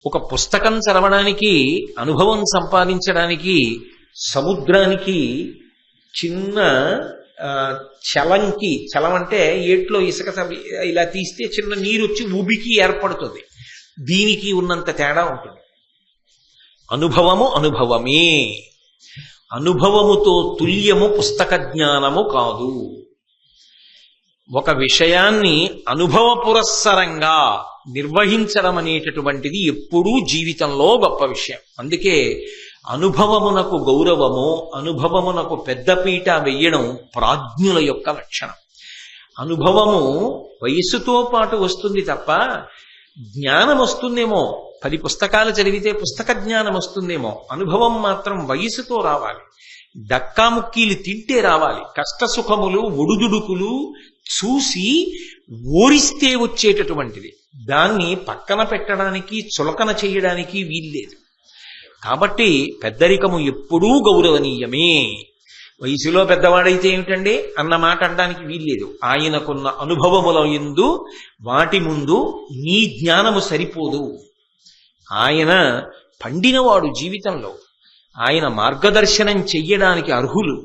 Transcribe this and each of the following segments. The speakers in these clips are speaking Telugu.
ఒక పుస్తకం చదవడానికి, అనుభవం సంపాదించడానికి సముద్రానికి చిన్న చలం అంటే ఏట్లో ఇసుక ఇలా తీస్తే చిన్న నీరు వచ్చి ఉబికి ఏర్పడుతుంది. దీనికి ఉన్నంత తేడా ఉంటుంది. అనుభవము అనుభవమే. అనుభవముతో తుల్యము పుస్తక జ్ఞానము కాదు. ఒక విషయాన్ని అనుభవ పురస్సరంగా నిర్వహించడం అనేటటువంటిది ఎప్పుడూ జీవితంలో గొప్ప విషయం. అందుకే అనుభవమునకు గౌరవము, అనుభవమునకు పెద్దపీట వెయ్యడం ప్రాజ్ఞుల యొక్క లక్షణం. అనుభవము వయస్సుతో పాటు వస్తుంది తప్ప జ్ఞానం వస్తుందేమో, 10 పుస్తకాలు చదివితే పుస్తక జ్ఞానం వస్తుందేమో, అనుభవం మాత్రం వయసుతో రావాలి. డక్కాముక్కీలు తింటే రావాలి. కష్టసుఖములు ఒడుదుడుకులు చూసి ఓరిస్తే వచ్చేటటువంటిది. దాన్ని పక్కన పెట్టడానికి, చులకన చేయడానికి వీల్లేదు. కాబట్టి పెద్దరికము ఎప్పుడూ గౌరవనీయమే. వయసులో పెద్దవాడైతే ఏమిటండి అన్న మాట అనడానికి వీల్లేదు. ఆయనకున్న అనుభవముల యందు వాటి ముందు నీ జ్ఞానము సరిపోదు. ఆయన పండినవాడు జీవితంలో, ఆయన మార్గదర్శనం చెయ్యడానికి అర్హులు.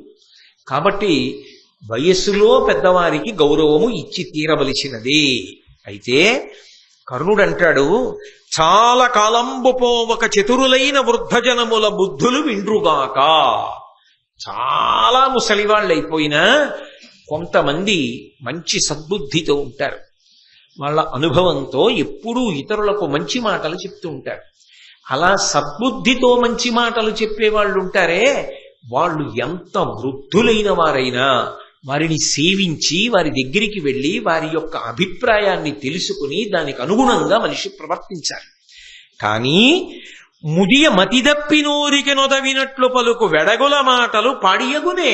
కాబట్టి వయస్సులో పెద్దవారికి గౌరవము ఇచ్చి తీరవలసినదే. అయితే కర్ణుడంటాడు, చాలా కాలంబు పోవక చతురులైన వృద్ధజనముల బుద్ధులు విండ్రుగాక. చాలా ముసలివాళ్ళైపోయినా కొంతమంది మంచి సద్బుద్ధితో ఉంటారు. వాళ్ళ అనుభవంతో ఎప్పుడూ ఇతరులకు మంచి మాటలు చెప్తూ ఉంటారు. అలా సద్బుద్ధితో మంచి మాటలు చెప్పేవాళ్ళు ఉంటారే, వాళ్ళు ఎంత వృద్ధులైన వారైనా వారిని సేవించి, వారి దగ్గరికి వెళ్ళి వారి యొక్క అభిప్రాయాన్ని తెలుసుకుని దానికి అనుగుణంగా మనిషి ప్రవర్తించాలి. కానీ ముదియ మతిదప్పినోరికి నొదవినట్లు పలుకు వెడగుల మాటలు పాడియగునే.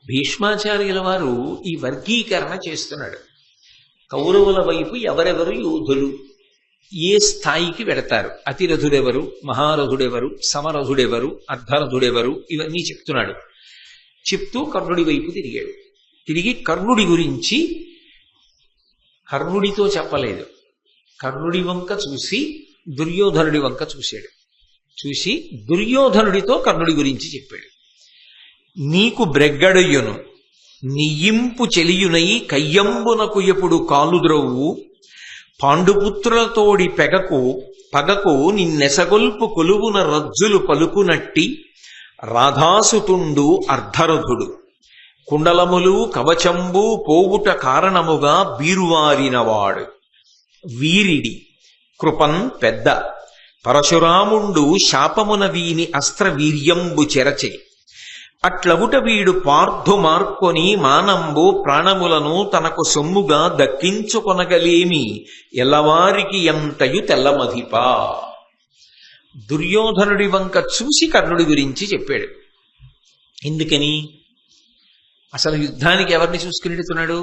భీష్మాచార్యుల వారు ఈ వర్గీకరణ చేస్తున్నాడు. కౌరవుల వైపు ఎవరెవరు యోధులు, ఏ స్థాయికి వెడతారు, అతిరథుడెవరు, మహారథుడెవరు, సమరథుడెవరు, అర్ధరథుడెవరు, ఇవన్నీ చెప్తున్నాడు. చెప్తూ కర్ణుడి వైపు తిరిగాడు. తిరిగి కర్ణుడి గురించి కర్ణుడితో చెప్పలేదు. కర్ణుడి వంక చూసి దుర్యోధనుడి వంక చూశాడు. చూసి దుర్యోధనుడితో కర్ణుడి గురించి చెప్పాడు. నీకు బ్రెగ్గడయ్యును నియింపు చెలియునై కయ్యంబునకు ఎప్పుడు కాలుద్రవ్వు పాండుపుత్రులతోడి పగకు నిన్నెసగొల్పు కొలువున రజ్జులు పలుకునట్టి రాధాసుతుండు అర్ధరథుడు కుండలములు కవచంబు పోవుట కారణముగా బీరువారినవాడు వీరిడి కృపన్ పెద్ద పరశురాముండు శాపమున వీని అస్త్ర వీర్యంబు చెరచే అట్లవుట వీడు పార్థు మార్కొని మానంబు ప్రాణములను తనకు సొమ్ముగా దక్కించుకొనగలేమి ఎల్లవారికి ఎంతయు తెల్లమధిపా. దుర్యోధనుడి వంక చూసి కర్ణుడి గురించి చెప్పాడు. ఎందుకని? అసలు యుద్ధానికి ఎవరిని చూసుకుని ఎడుతున్నాడు?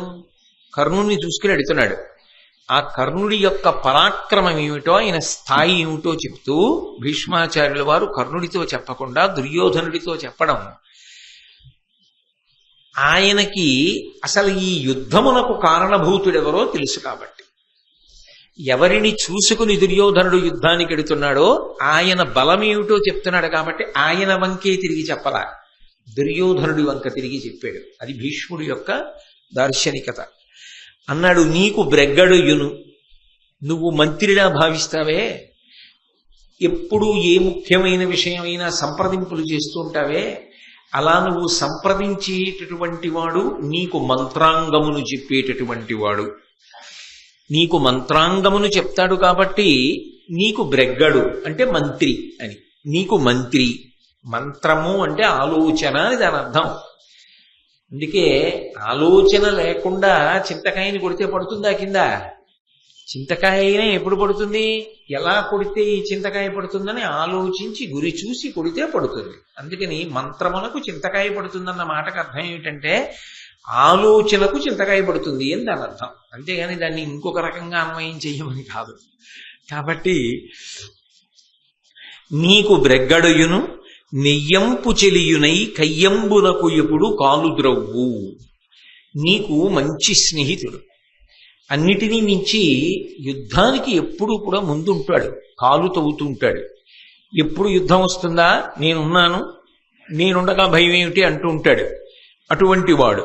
కర్ణుడిని చూసుకుని ఎడుతున్నాడు. ఆ కర్ణుడి యొక్క పరాక్రమం ఏమిటో, ఆయన స్థాయి ఏమిటో చెప్తూ భీష్మాచార్యుల వారు కర్ణుడితో చెప్పకుండా దుర్యోధనుడితో చెప్పడం, ఆయనకి అసలు ఈ యుద్ధమునకు కారణభూతుడెవరో తెలుసు. కాబట్టి ఎవరిని చూసుకుని దుర్యోధనుడు యుద్ధానికి ఎడుతున్నాడో ఆయన బలమేమిటో చెప్తున్నాడు. కాబట్టి ఆయన వంకే తిరిగి చెప్పలా, దుర్యోధనుడి వంక తిరిగి చెప్పాడు. అది భీష్ముడి యొక్క దార్శనికత. అన్నాడు, నీకు బ్రెగ్గడుయును, నువ్వు మంత్రిలా భావిస్తావే, ఎప్పుడూ ఏ ముఖ్యమైన విషయమైనా సంప్రదింపులు చేస్తూ ఉంటావే, అలా నువ్వు సంప్రదించేటటువంటి వాడు నీకు మంత్రాంగమును చెప్పేటటువంటి వాడు. నీకు మంత్రాంగమును చెప్తాడు కాబట్టి నీకు బ్రెగ్గడు అంటే మంత్రి అని. నీకు మంత్రి, మంత్రము అంటే ఆలోచన అని దాని అర్థం. అందుకే ఆలోచన లేకుండా చింతకాయని కొడితే పడుతుందా కింద? చింతకాయ అయినా ఎప్పుడు పడుతుంది? ఎలా కొడితే ఈ చింతకాయ పడుతుందని ఆలోచించి గురి చూసి కొడితే పడుతుంది. అందుకని మంత్రమునకు చింతకాయ పడుతుందన్న మాటకు అర్థం ఏమిటంటే ఆలోచనకు చింతకాయ పడుతుంది అని దాని అర్థం. అంతేగాని దాన్ని ఇంకొక రకంగా అన్వయం చెయ్యమని కాదు. కాబట్టి నీకు బ్రెగ్గడుయును నెయ్యంపు చెలియునై కయ్యంబునకు ఎప్పుడు కాలుద్రవ్వు. నీకు మంచి స్నేహితుడు, అన్నిటినీ మించి యుద్ధానికి ఎప్పుడూ కూడా ముందుంటాడు, కాలు తవ్వుతుంటాడు. ఎప్పుడు యుద్ధం వస్తుందా, నేనున్నాను, నేనుండగా భయం ఏమిటి అంటూ ఉంటాడు. అటువంటి వాడు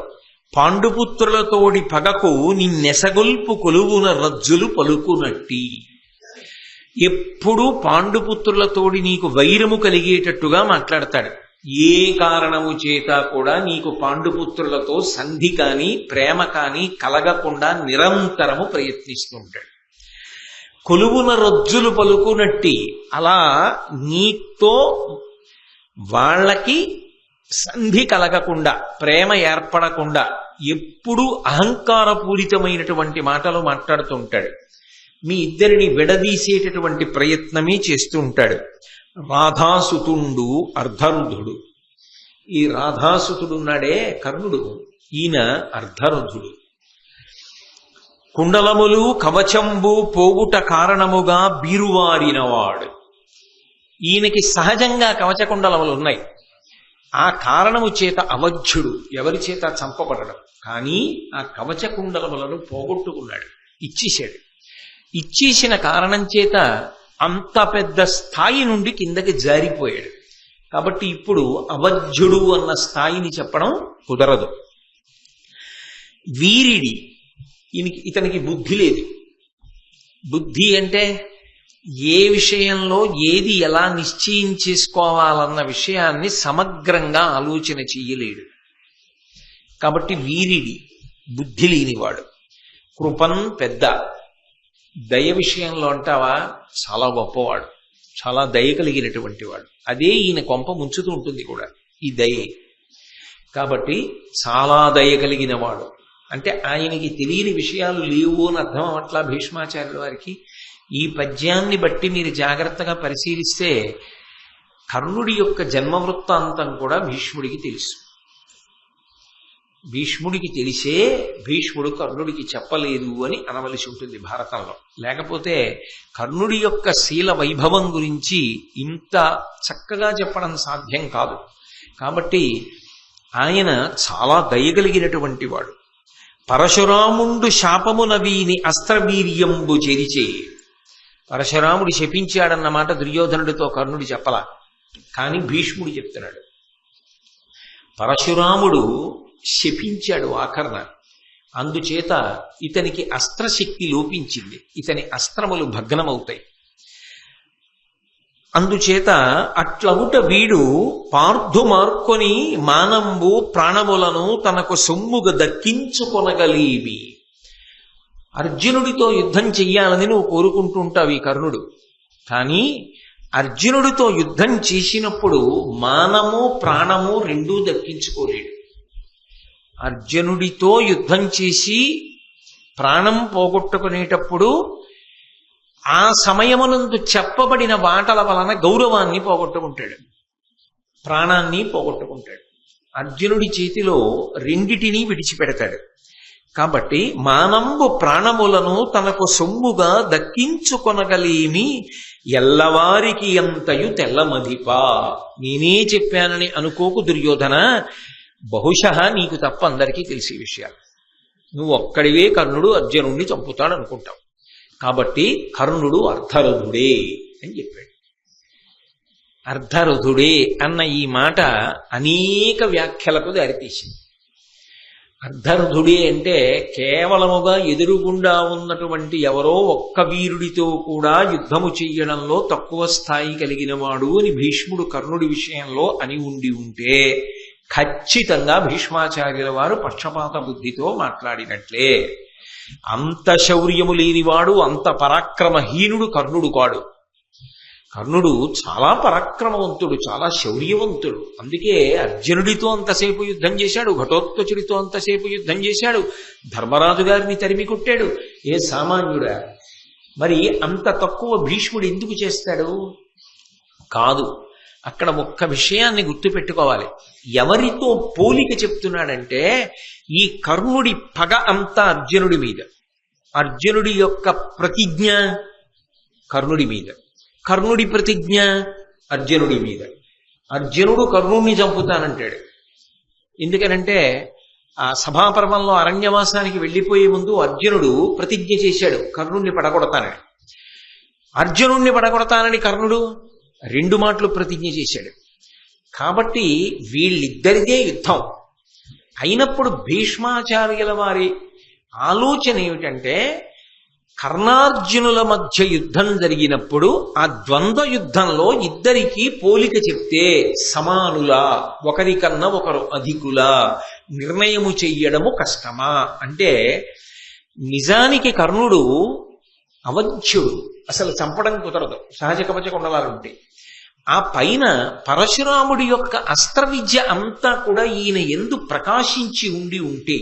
పాండుపుత్రులతోడి పగకు నిన్నెసగొల్పు కొలువున రజ్జులు పలుకునట్టి. ఎప్పుడూ పాండుపుత్రులతోడి నీకు వైరము కలిగేటట్టుగా మాట్లాడతాడు. ఏ కారణము చేత కూడా నీకు పాండుపుత్రులతో సంధి కాని ప్రేమ కాని కలగకుండా నిరంతరము ప్రయత్నిస్తుంటాడు. కొలువున రజ్జులు పలుకునట్టి, అలా నీతో వాళ్ళకి సంధి కలగకుండా, ప్రేమ ఏర్పడకుండా ఎప్పుడూ అహంకారపూరితమైనటువంటి మాటలు మాట్లాడుతూ ఉంటాడు. మీ ఇద్దరిని విడదీసేటటువంటి ప్రయత్నమే చేస్తూ ఉంటాడు. రాధాసుతుండు అర్ధరుధుడు. ఈ రాధాసుతుడున్నాడే కర్ణుడు, ఈయన అర్ధరుధుడు. కుండలములు కవచంబు పోగుట కారణముగా బీరువారినవాడు. ఈయనకి సహజంగా కవచకుండలములు ఉన్నాయి. ఆ కారణము చేత అవధ్యుడు, ఎవరి చేత చంపబడడం. కానీ ఆ కవచకుండలములను పోగొట్టుకున్నాడు, ఇచ్చేశాడు. ఇచ్చేసిన కారణం చేత అంత పెద్ద స్థాయి నుండి కిందకి జారిపోయాడు. కాబట్టి ఇప్పుడు అవధ్యుడు అన్న స్థాయిని చెప్పడం కుదరదు. వీరిడి, ఇతనికి బుద్ధి లేదు. బుద్ధి అంటే ఏ విషయంలో ఏది ఎలా నిశ్చయం చేసుకోవాలన్న విషయాన్ని సమగ్రంగా ఆలోచన చెయ్యలేడు. కాబట్టి వీరిడి, బుద్ధి లేనివాడు. కృపన్ పెద్ద, దయ విషయంలో అంటావా చాలా గొప్పవాడు, చాలా దయ కలిగినటువంటి వాడు. అదే ఈయన కొంప ముంచుతూ ఉంటుంది కూడా, ఈ దయే. కాబట్టి చాలా దయ కలిగిన వాడు అంటే ఆయనకి తెలియని విషయాలు లేవు అని అర్థం అవట్లా భీష్మాచార్యుల వారికి. ఈ పద్యాన్ని బట్టి మీరు జాగ్రత్తగా పరిశీలిస్తే కర్ణుడి యొక్క జన్మవృత్తాంతం కూడా భీష్ముడికి తెలుసు. భీష్ముడికి తెలిసే భీష్ముడు కర్ణుడికి చెప్పలేదు అని అనవలసి ఉంటుంది భారతంలో. లేకపోతే కర్ణుడి యొక్క శీల వైభవం గురించి ఇంత చక్కగా చెప్పడం సాధ్యం కాదు. కాబట్టి ఆయన చాలా దయగలిగినటువంటి వాడు. పరశురాముండు శాపమున వీని అస్త్రవీర్యంబు చెరిచే. పరశురాముడు శపించాడన్నమాట దుర్యోధనుడితో కర్ణుడి చెప్పలా, కానీ భీష్ముడు చెప్తున్నాడు. పరశురాముడు శపించాడు ఆఖరణ, అందుచేత ఇతనికి అస్త్రశక్తి లోపించింది, ఇతని అస్త్రములు భగ్నమవుతాయి. అందుచేత అట్లవుట వీడు పార్థు మార్కొని మానంబు ప్రాణములను తనకు సొమ్ముగా దక్కించుకొనగలీవి. అర్జునుడితో యుద్ధం చెయ్యాలని నువ్వు కోరుకుంటూ ఉంటావు ఈ కర్ణుడు. కానీ అర్జునుడితో యుద్ధం చేసినప్పుడు మానము ప్రాణము రెండూ దక్కించుకోలేడు. అర్జునుడితో యుద్ధం చేసి ప్రాణం పోగొట్టుకునేటప్పుడు ఆ సమయమునందు చెప్పబడిన మాటల వలన గౌరవాన్ని పోగొట్టుకుంటాడు, ప్రాణాన్ని పోగొట్టుకుంటాడు. అర్జునుడి చేతిలో రెండిటినీ విడిచిపెడతాడు. కాబట్టి మానంబు ప్రాణములను తనకు సొమ్ముగా దక్కించుకొనగలేమి ఎల్లవారికి అంతయు తెల్లమధిపా. నేనే చెప్పానని అనుకోకు దుర్యోధన, బహుశః నీకు తప్ప అందరికీ తెలిసే విషయాలు. నువ్వు ఒక్కడివే కర్ణుడు అర్జునుడిని చంపుతాడు అనుకుంటావు. కాబట్టి కర్ణుడు అర్ధరథుడే అని చెప్పాడు. అర్ధరథుడే అన్న ఈ మాట అనేక వ్యాఖ్యలకు దారితీసింది. అర్ధరథుడే అంటే కేవలముగా ఎదురుగుండా ఉన్నటువంటి ఎవరో ఒక్క వీరుడితో కూడా యుద్ధము చెయ్యడంలో తక్కువ స్థాయి కలిగిన వాడు అని భీష్ముడు కర్ణుడి విషయంలో అని ఉండి ఉంటే ఖచ్చితంగా భీష్మాచార్యుల వారు పక్షపాత బుద్ధితో మాట్లాడినట్లే. అంత శౌర్యము లేనివాడు, అంత పరాక్రమహీనుడు కర్ణుడు కాడు. కర్ణుడు చాలా పరాక్రమవంతుడు, చాలా శౌర్యవంతుడు. అందుకే అర్జునుడితో అంతసేపు యుద్ధం చేశాడు, ఘటోత్కచుడితో అంతసేపు యుద్ధం చేశాడు, ధర్మరాజు గారిని తరిమి కొట్టాడు. ఏ సామాన్యుడా? మరి అంత తక్కువ భీష్ముడు ఎందుకు చేస్తాడు? కాదు, అక్కడ ఒక్క విషయాన్ని గుర్తుపెట్టుకోవాలి. ఎవరితో పోలిక చెప్తున్నాడంటే ఈ కర్ణుడి పగ అంతా అర్జునుడి మీద, అర్జునుడి యొక్క ప్రతిజ్ఞ కర్ణుడి మీద, కర్ణుడి ప్రతిజ్ఞ అర్జునుడి మీద. అర్జునుడు కర్ణుడిని చంపుతానంటాడు. ఎందుకనంటే ఆ సభాపర్వంలో అరణ్యవాసానికి వెళ్లిపోయే ముందు అర్జునుడు ప్రతిజ్ఞ చేశాడు కర్ణుణ్ణి పడగొడతానని. అర్జునుణ్ణి పడగొడతానని కర్ణుడు 2 మాటలు ప్రతిజ్ఞ చేశాడు. కాబట్టి వీళ్ళిద్దరిదే యుద్ధం అయినప్పుడు భీష్మాచార్యుల వారి ఆలోచన ఏమిటంటే, కర్ణార్జునుల మధ్య యుద్ధం జరిగినప్పుడు ఆ ద్వంద్వ యుద్ధంలో ఇద్దరికీ పోలిక చెప్తే సమానులా, ఒకరికన్నా ఒకరు అధికులా నిర్ణయము చెయ్యడము కష్టమా అంటే, నిజానికి కర్ణుడు అవధ్యుడు, అసలు చంపడం కుదరదు, సహజ కవచ కుండలాలుంటే. ఆ పైన పరశురాముడి యొక్క అస్త్ర విద్య అంతా కూడా ఈయన ఎందు ప్రకాశించి ఉంటే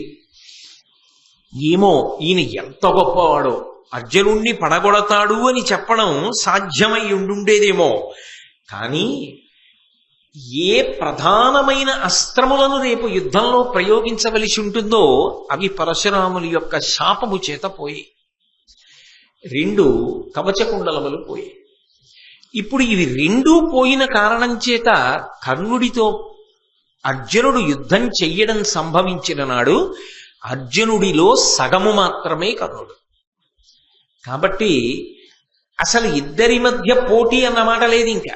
ఏమో ఈయన ఎంత గొప్పవాడో, అర్జునుణ్ణి పడగొడతాడు అని చెప్పడం సాధ్యమై ఉండుండేదేమో. కానీ ఏ ప్రధానమైన అస్త్రములను రేపు యుద్ధంలో ప్రయోగించవలసి ఉంటుందో అవి పరశురాముని యొక్క శాపము చేత పోయి 2 కవచకుండలములు పోయి. ఇప్పుడు ఇవి 2 పోయిన కారణం చేత కర్ణుడితో అర్జునుడు యుద్ధం చెయ్యడం సంభవించిన నాడు అర్జునుడిలో సగము మాత్రమే కర్ణుడు. కాబట్టి అసలు ఇద్దరి మధ్య పోటీ అన్నమాట లేదు. ఇంకా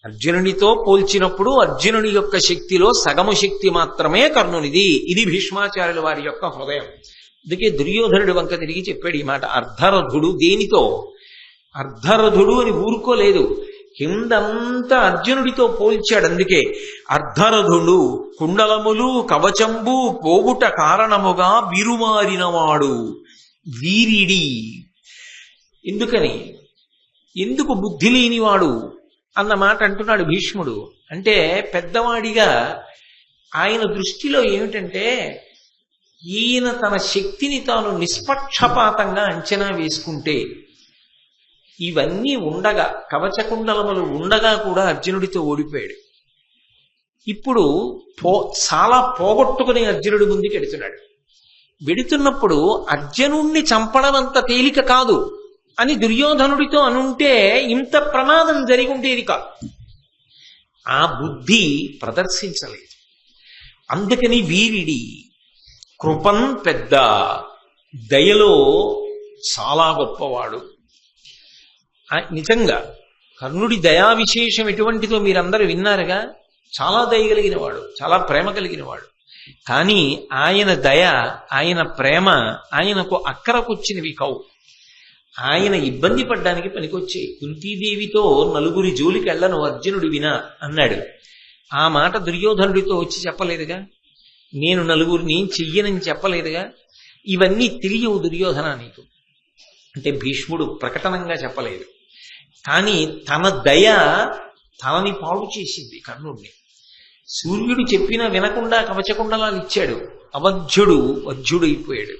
అర్జునునితో పోల్చినప్పుడు అర్జునుని యొక్క శక్తిలో సగము శక్తి మాత్రమే కర్ణునిది. ఇది భీష్మాచార్యుల వారి యొక్క హృదయం. అందుకే దుర్యోధనుడి వంక తిరిగి చెప్పాడు ఈ మాట. అర్ధరథుడు దేనితో? అర్ధరథుడు అని ఊరుకోలేదు, కిందంతా అర్జునుడితో పోల్చాడు. అందుకే అర్ధరథుడు కుండలములు కవచంబు పోగుట కారణముగా బిరుమారినవాడు వీరిడి. ఎందుకు బుద్ధి లేనివాడు అన్న మాట అంటున్నాడు భీష్ముడు. అంటే పెద్దవాడిగా ఆయన దృష్టిలో ఏమిటంటే, ఈయన తన శక్తిని తాను నిష్పక్షపాతంగా అంచనా వేసుకుంటే, ఇవన్నీ ఉండగా కవచకుండలములు ఉండగా కూడా అర్జునుడితో ఓడిపోయాడు. ఇప్పుడు చాలా పోగొట్టుకుని అర్జునుడి ముందుకు వెడుతున్నాడు. వెడుతున్నప్పుడు అర్జునుణ్ణి చంపడం అంత తేలిక కాదు అని దుర్యోధనుడితో అనుంటే ఇంత ప్రమాదం జరిగి ఉండేది కాదు. ఆ బుద్ధి ప్రదర్శించలేదు. అందుకని వీరిడి కృపం పెద్ద, దయలో చాలా గొప్పవాడు. నిజంగా కర్ణుడి దయా విశేషం ఎటువంటిదో మీరందరూ విన్నారుగా. చాలా దయ కలిగిన వాడు, చాలా ప్రేమ కలిగిన వాడు. కానీ ఆయన దయ, ఆయన ప్రేమ ఆయనకు అక్కరకొచ్చినవి కావు. ఆయన ఇబ్బంది పడ్డానికి పనికొచ్చాయి. కుంతీదేవితో 4 జోలికి వెళ్ళను అర్జునుడు వినా అన్నాడు. ఆ మాట దుర్యోధనుడితో వచ్చి చెప్పలేదుగా. నేను 4 చెయ్యనని చెప్పలేదుగా. ఇవన్నీ తెలియవు దుర్యోధన నీకు అంటే భీష్ముడు ప్రకటనంగా చెప్పలేదు. కానీ తన దయ తనని పాడు చేసింది కర్ణుడిని. సూర్యుడు చెప్పినా వినకుండా కవచకుండలాలు ఇచ్చాడు. అవధ్యుడు వధ్యుడైపోయాడు.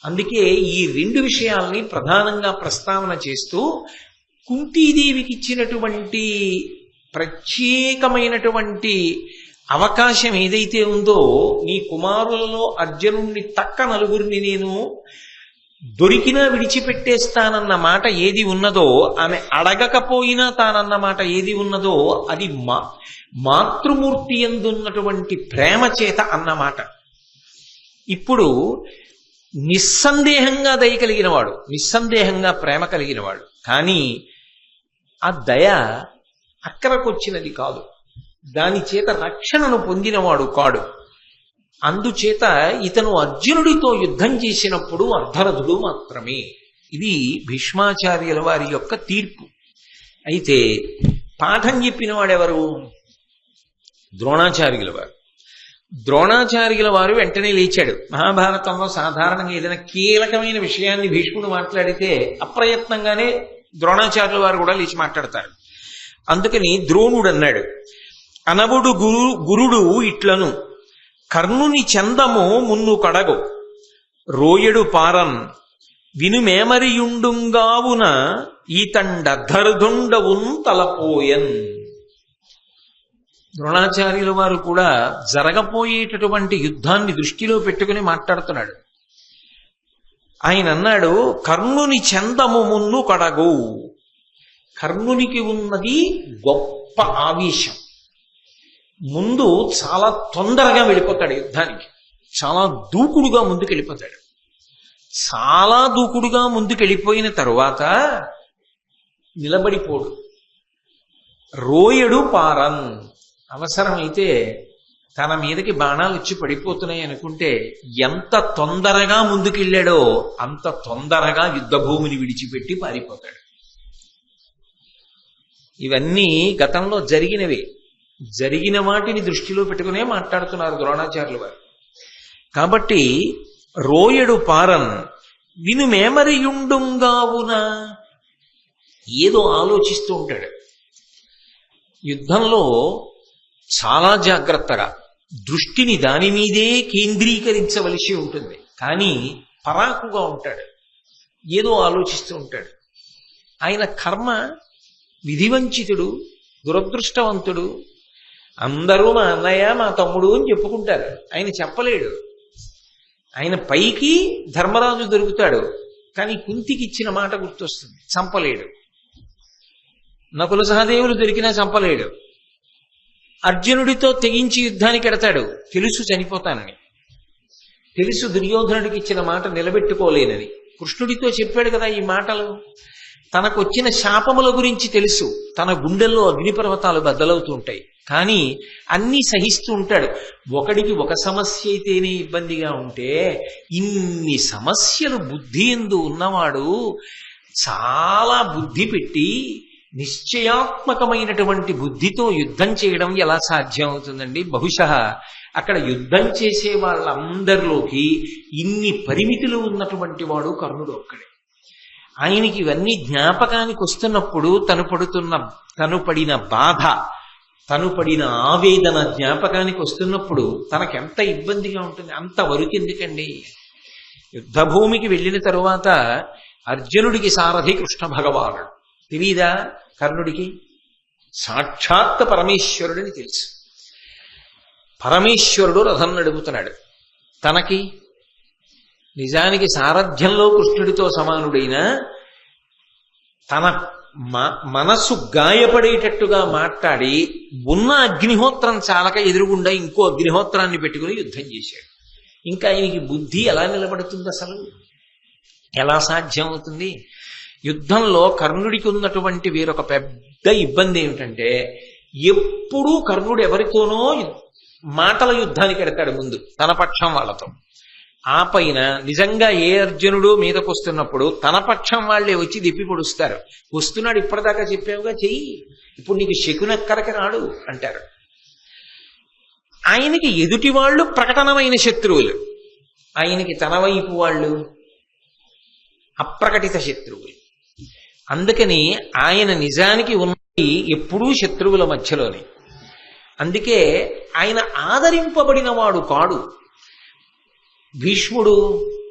అందుకే ఈ 2 విషయాల్ని ప్రధానంగా ప్రస్తావన చేస్తూ కుంతీదేవికి ఇచ్చినటువంటి ప్రత్యేకమైనటువంటి అవకాశం ఏదైతే ఉందో, నీ కుమారులలో అర్జునుణ్ణి తక్క 4 నేను దొరికినా విడిచిపెట్టేస్తానన్న మాట ఏది ఉన్నదో, ఆమె అడగకపోయినా తానన్న మాట ఏది ఉన్నదో, అది మాతృమూర్తి యందున్నటువంటి ప్రేమ చేత అన్నమాట. ఇప్పుడు నిస్సందేహంగా దయ కలిగినవాడు, నిస్సందేహంగా ప్రేమ కలిగినవాడు. కానీ ఆ దయ అక్కరకొచ్చినది కాదు, దాని చేత రక్షణను పొందినవాడు కాడు. అందుచేత ఇతను అర్జునుడితో యుద్ధం చేసినప్పుడు అర్ధరథుడు మాత్రమే. ఇది భీష్మాచార్యుల వారి యొక్క తీర్పు. అయితే పాఠం చెప్పిన వాడెవరు? ద్రోణాచార్యుల వారు. ద్రోణాచార్యుల వారు వెంటనే లేచాడు. మహాభారతంలో సాధారణంగా ఏదైనా కీలకమైన విషయాన్ని భీష్ముడు మాట్లాడితే అప్రయత్నంగానే ద్రోణాచార్యుల వారు కూడా లేచి మాట్లాడతారు. అందుకని ద్రోణుడు అన్నాడు, అనవుడు గురుడు ఇట్లను కర్ణుని చందము మున్ను కడగు రోయడు పారన్ వినుమేమరియుండుంగావున ఈతండర్ధరుదుండవున్ తలపోయన్. ద్రోణాచార్యుల వారు కూడా జరగపోయేటటువంటి యుద్ధాన్ని దృష్టిలో పెట్టుకుని మాట్లాడుతున్నాడు. ఆయన అన్నాడు, కర్ణుని చందము మున్ను కడగు. కర్ణునికి ఉన్నది గొప్ప ఆవేశం. ముందు చాలా తొందరగా వెళ్ళిపోతాడు యుద్ధానికి. చాలా దూకుడుగా ముందుకెళ్ళిపోతాడు. చాలా దూకుడుగా ముందుకెళ్ళిపోయిన తరువాత నిలబడిపోడు. రోయడు పారన్, అవసరమైతే తన మీదకి బాణాలు వచ్చి పడిపోతున్నాయి అనుకుంటే ఎంత తొందరగా ముందుకెళ్ళాడో అంత తొందరగా యుద్ధభూమిని విడిచిపెట్టి పారిపోతాడు. ఇవన్నీ గతంలో జరిగినవే. జరిగిన వాటిని దృష్టిలో పెట్టుకునే మాట్లాడుతున్నారు ద్రోణాచార్యుల వారు. కాబట్టి రోయడు పారన్ వినుమేమరియుండుంగావునా, ఏదో ఆలోచిస్తూ ఉంటాడు. యుద్ధంలో చాలా జాగ్రత్తగా దృష్టిని దాని మీదే కేంద్రీకరించవలసి ఉంటుంది. కానీ పరాకుగా ఉంటాడు, ఏదో ఆలోచిస్తూ ఉంటాడు. ఆయన కర్మ విధివంచితుడు, దురదృష్టవంతుడు. అందరూ మా అన్నయ్య మా తమ్ముడు అని చెప్పుకుంటారు, ఆయన చెప్పలేడు. ఆయన పైకి ధర్మరాజు దొరుకుతాడు, కానీ కుంతికి ఇచ్చిన మాట గుర్తొస్తుంది, చంపలేడు. నకుల సహదేవులు దొరికినా చంపలేడు. అర్జునుడితో తెగించి యుద్ధానికి ఎడతాడు, తెలుసు చనిపోతానని, తెలుసు దుర్యోధనుడికి ఇచ్చిన మాట నిలబెట్టుకోలేనని. కృష్ణుడితో చెప్పాడు కదా ఈ మాటలు. తనకొచ్చిన శాపముల గురించి తెలుసు, తన గుండెల్లో అగ్నిపర్వతాలు బద్దలవుతూ ఉంటాయి, కానీ అన్నీ సహిస్తూ ఉంటాడు. ఒకడికి ఒక సమస్య అయితేనే ఇబ్బందిగా ఉంటే ఇన్ని సమస్యలు బుద్ధి ఎందు ఉన్నవాడు చాలా బుద్ధి పెట్టి నిశ్చయాత్మకమైనటువంటి బుద్ధితో యుద్ధం చేయడం ఎలా సాధ్యం అవుతుందండి? బహుశా అక్కడ యుద్ధం చేసే వాళ్ళందరిలోకి ఇన్ని పరిమితులు ఉన్నటువంటి వాడు కర్ణుడు ఒక్కడే. ఆయనకి ఇవన్నీ జ్ఞాపకానికి వస్తున్నప్పుడు తను పడిన బాధ, తను పడిన ఆవేదన జ్ఞాపకానికి వస్తున్నప్పుడు తనకెంత ఇబ్బందిగా ఉంటుంది. అంతవరకు ఎందుకండి? యుద్ధభూమికి వెళ్ళిన తరువాత అర్జునుడికి సారథి కృష్ణ భగవానుడు. తెలీదా కర్ణుడికి? సాక్షాత్ పరమేశ్వరుడిని తెలుసు. పరమేశ్వరుడు రథం నడుపుతున్నాడు. తనకి నిజానికి సారథ్యంలో కృష్ణుడితో సమానుడైన తన మనసు గాయపడేటట్టుగా మాట్లాడి ఉన్న అగ్నిహోత్రం చాలక ఎదురుగుండా ఇంకో అగ్నిహోత్రాన్ని పెట్టుకుని యుద్ధం చేశాడు. ఇంకా ఆయనకి బుద్ధి ఎలా నిలబడుతుంది? అసలు ఎలా సాధ్యం అవుతుంది? యుద్ధంలో కర్ణుడికి ఉన్నటువంటి వేరొక పెద్ద ఇబ్బంది ఏమిటంటే, ఎప్పుడూ కర్ణుడు ఎవరితోనో మాటల యుద్ధానికి ఎడతాడు ముందు తన పక్షం వాళ్ళతో. ఆ పైన నిజంగా ఏ అర్జునుడు మీదకు వస్తున్నప్పుడు తన పక్షం వాళ్లే వచ్చి దిప్పి పొడుస్తారు. వస్తున్నాడు, ఇప్పటిదాకా చెప్పావుగా చెయ్యి, ఇప్పుడు నీకు శకునక్కరకి రాడు అంటారు. ఆయనకి ఎదుటి వాళ్ళు ప్రకటనమైన శత్రువులు, ఆయనకి తన వైపు వాళ్ళు అప్రకటిత శత్రువులు. అందుకని ఆయన నిజానికి ఉన్నది ఎప్పుడూ శత్రువుల మధ్యలోనే. అందుకే ఆయన ఆదరింపబడిన వాడు కాడు. భీష్ముడు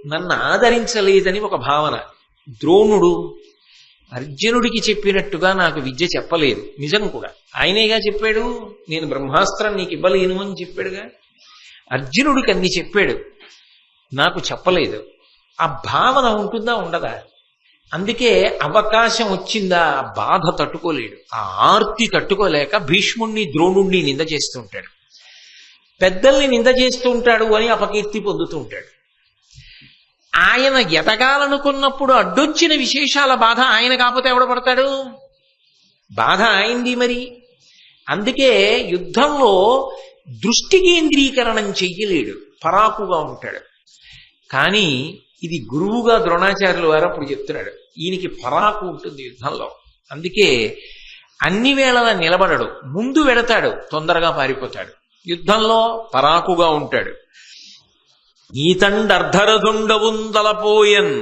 నన్ను ఆదరించలేదని ఒక భావన. ద్రోణుడు అర్జునుడికి చెప్పినట్టుగా నాకు విద్య చెప్పలేదు. నిజం కూడా ఆయనేగా చెప్పాడు, నేను బ్రహ్మాస్త్రం నీకు ఇవ్వలేను అని చెప్పాడుగా. అర్జునుడికి అన్ని చెప్పాడు, నాకు చెప్పలేదు. ఆ భావన ఉంటుందా ఉండదా? అందుకే అవకాశం వచ్చిందా బాధ తట్టుకోలేడు, ఆ ఆర్తి తట్టుకోలేక భీష్ముణ్ణి ద్రోణుణ్ణి నింద చేస్తూ ఉంటాడు, పెద్దల్ని నింద చేస్తూ ఉంటాడు అని అపకీర్తి పొందుతూ ఉంటాడు. ఆయన ఎదగాలనుకున్నప్పుడు అడ్డొచ్చిన విశేషాల బాధ ఆయన కాకపోతే ఎవడ పడతాడు? బాధ ఆయనది మరి. అందుకే యుద్ధంలో దృష్టి కేంద్రీకరణం చెయ్యలేడు, పరాకుగా ఉంటాడు. కానీ ఇది గురువుగా ద్రోణాచార్యుల వారు అప్పుడు చెప్తున్నాడు, ఈయనకి పరాకు ఉంటుంది యుద్ధంలో. అందుకే అన్ని వేళలా నిలబడడు, ముందు వెడతాడు, తొందరగా పారిపోతాడు. యుద్ధంలో పరాకుగా ఉంటాడు. ఈతండర్ధరదుండవుందలపోయన్,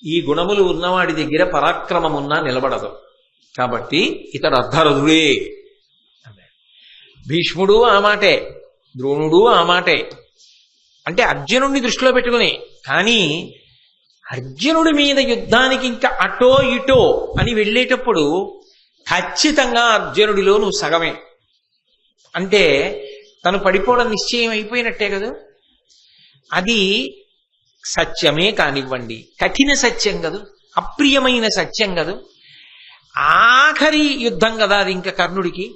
ఈ గుణములు ఉన్నవాడి దగ్గర పరాక్రమమున్నా నిలబడదు. కాబట్టి ఇతడు అర్ధరథుడే అన్నాడు. భీష్ముడు ఆ మాటే, ద్రోణుడు ఆ మాటే. అంటే అర్జునుడిని దృష్టిలో పెట్టుకుని. కానీ అర్జునుడి మీద యుద్ధానికి ఇంకా అటో ఇటో అని వెళ్ళేటప్పుడు ఖచ్చితంగా అర్జునుడిలో నువ్వు సగమే. అంటే తను పడిపోవడం నిశ్చయం అయిపోయినట్టే కదా. అది సత్యమే కానివ్వండి, కఠిన సత్యం కదూ, అప్రియమైన సత్యం కదూ, ఆఖరి యుద్ధం కదా అది ఇంకా కర్ణుడికి.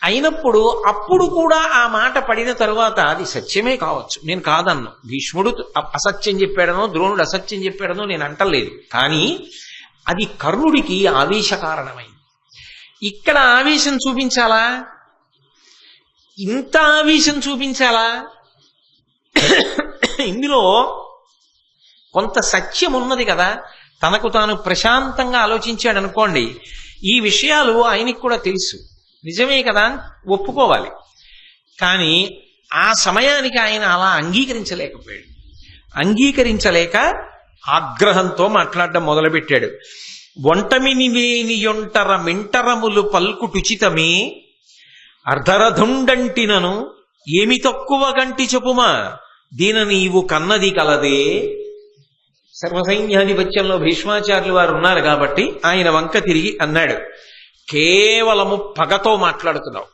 అయినప్పుడు అప్పుడు కూడా ఆ మాట పడిన తరువాత అది సత్యమే కావచ్చు, నేను కాదన్ను. భీష్ముడు అసత్యం చెప్పాడనో ద్రోణుడు అసత్యం చెప్పాడనో నేను అంటలేదు. కానీ అది కర్ణుడికి ఆవేశ కారణమైంది. ఇక్కడ ఆవేశం చూపించాలా? ఇంత ఆవేశం చూపించాలా? ఇందులో కొంత సత్యం ఉన్నది కదా. తనకు తాను ప్రశాంతంగా ఆలోచించాడు అనుకోండి, ఈ విషయాలు ఆయనకి కూడా తెలుసు, నిజమే కదా ఒప్పుకోవాలి. కానీ ఆ సమయానికి ఆయన అలా అంగీకరించలేకపోయాడు. అంగీకరించలేక ఆగ్రహంతో మాట్లాడడం మొదలుపెట్టాడు. ఒంటమిని వేని యొంటర మింటరములు పల్కుటుచితమే అర్ధరథుండంటినను ఏమి తక్కువ గంటి చెప్పుమా దీన నీవు కన్నది కలదే. సర్వసైన్యాధిపత్యంలో భీష్మాచార్యులు వారు ఉన్నారు కాబట్టి ఆయన వంక తిరిగి అన్నాడు, కేవలము పగతో మాట్లాడుతున్నావు.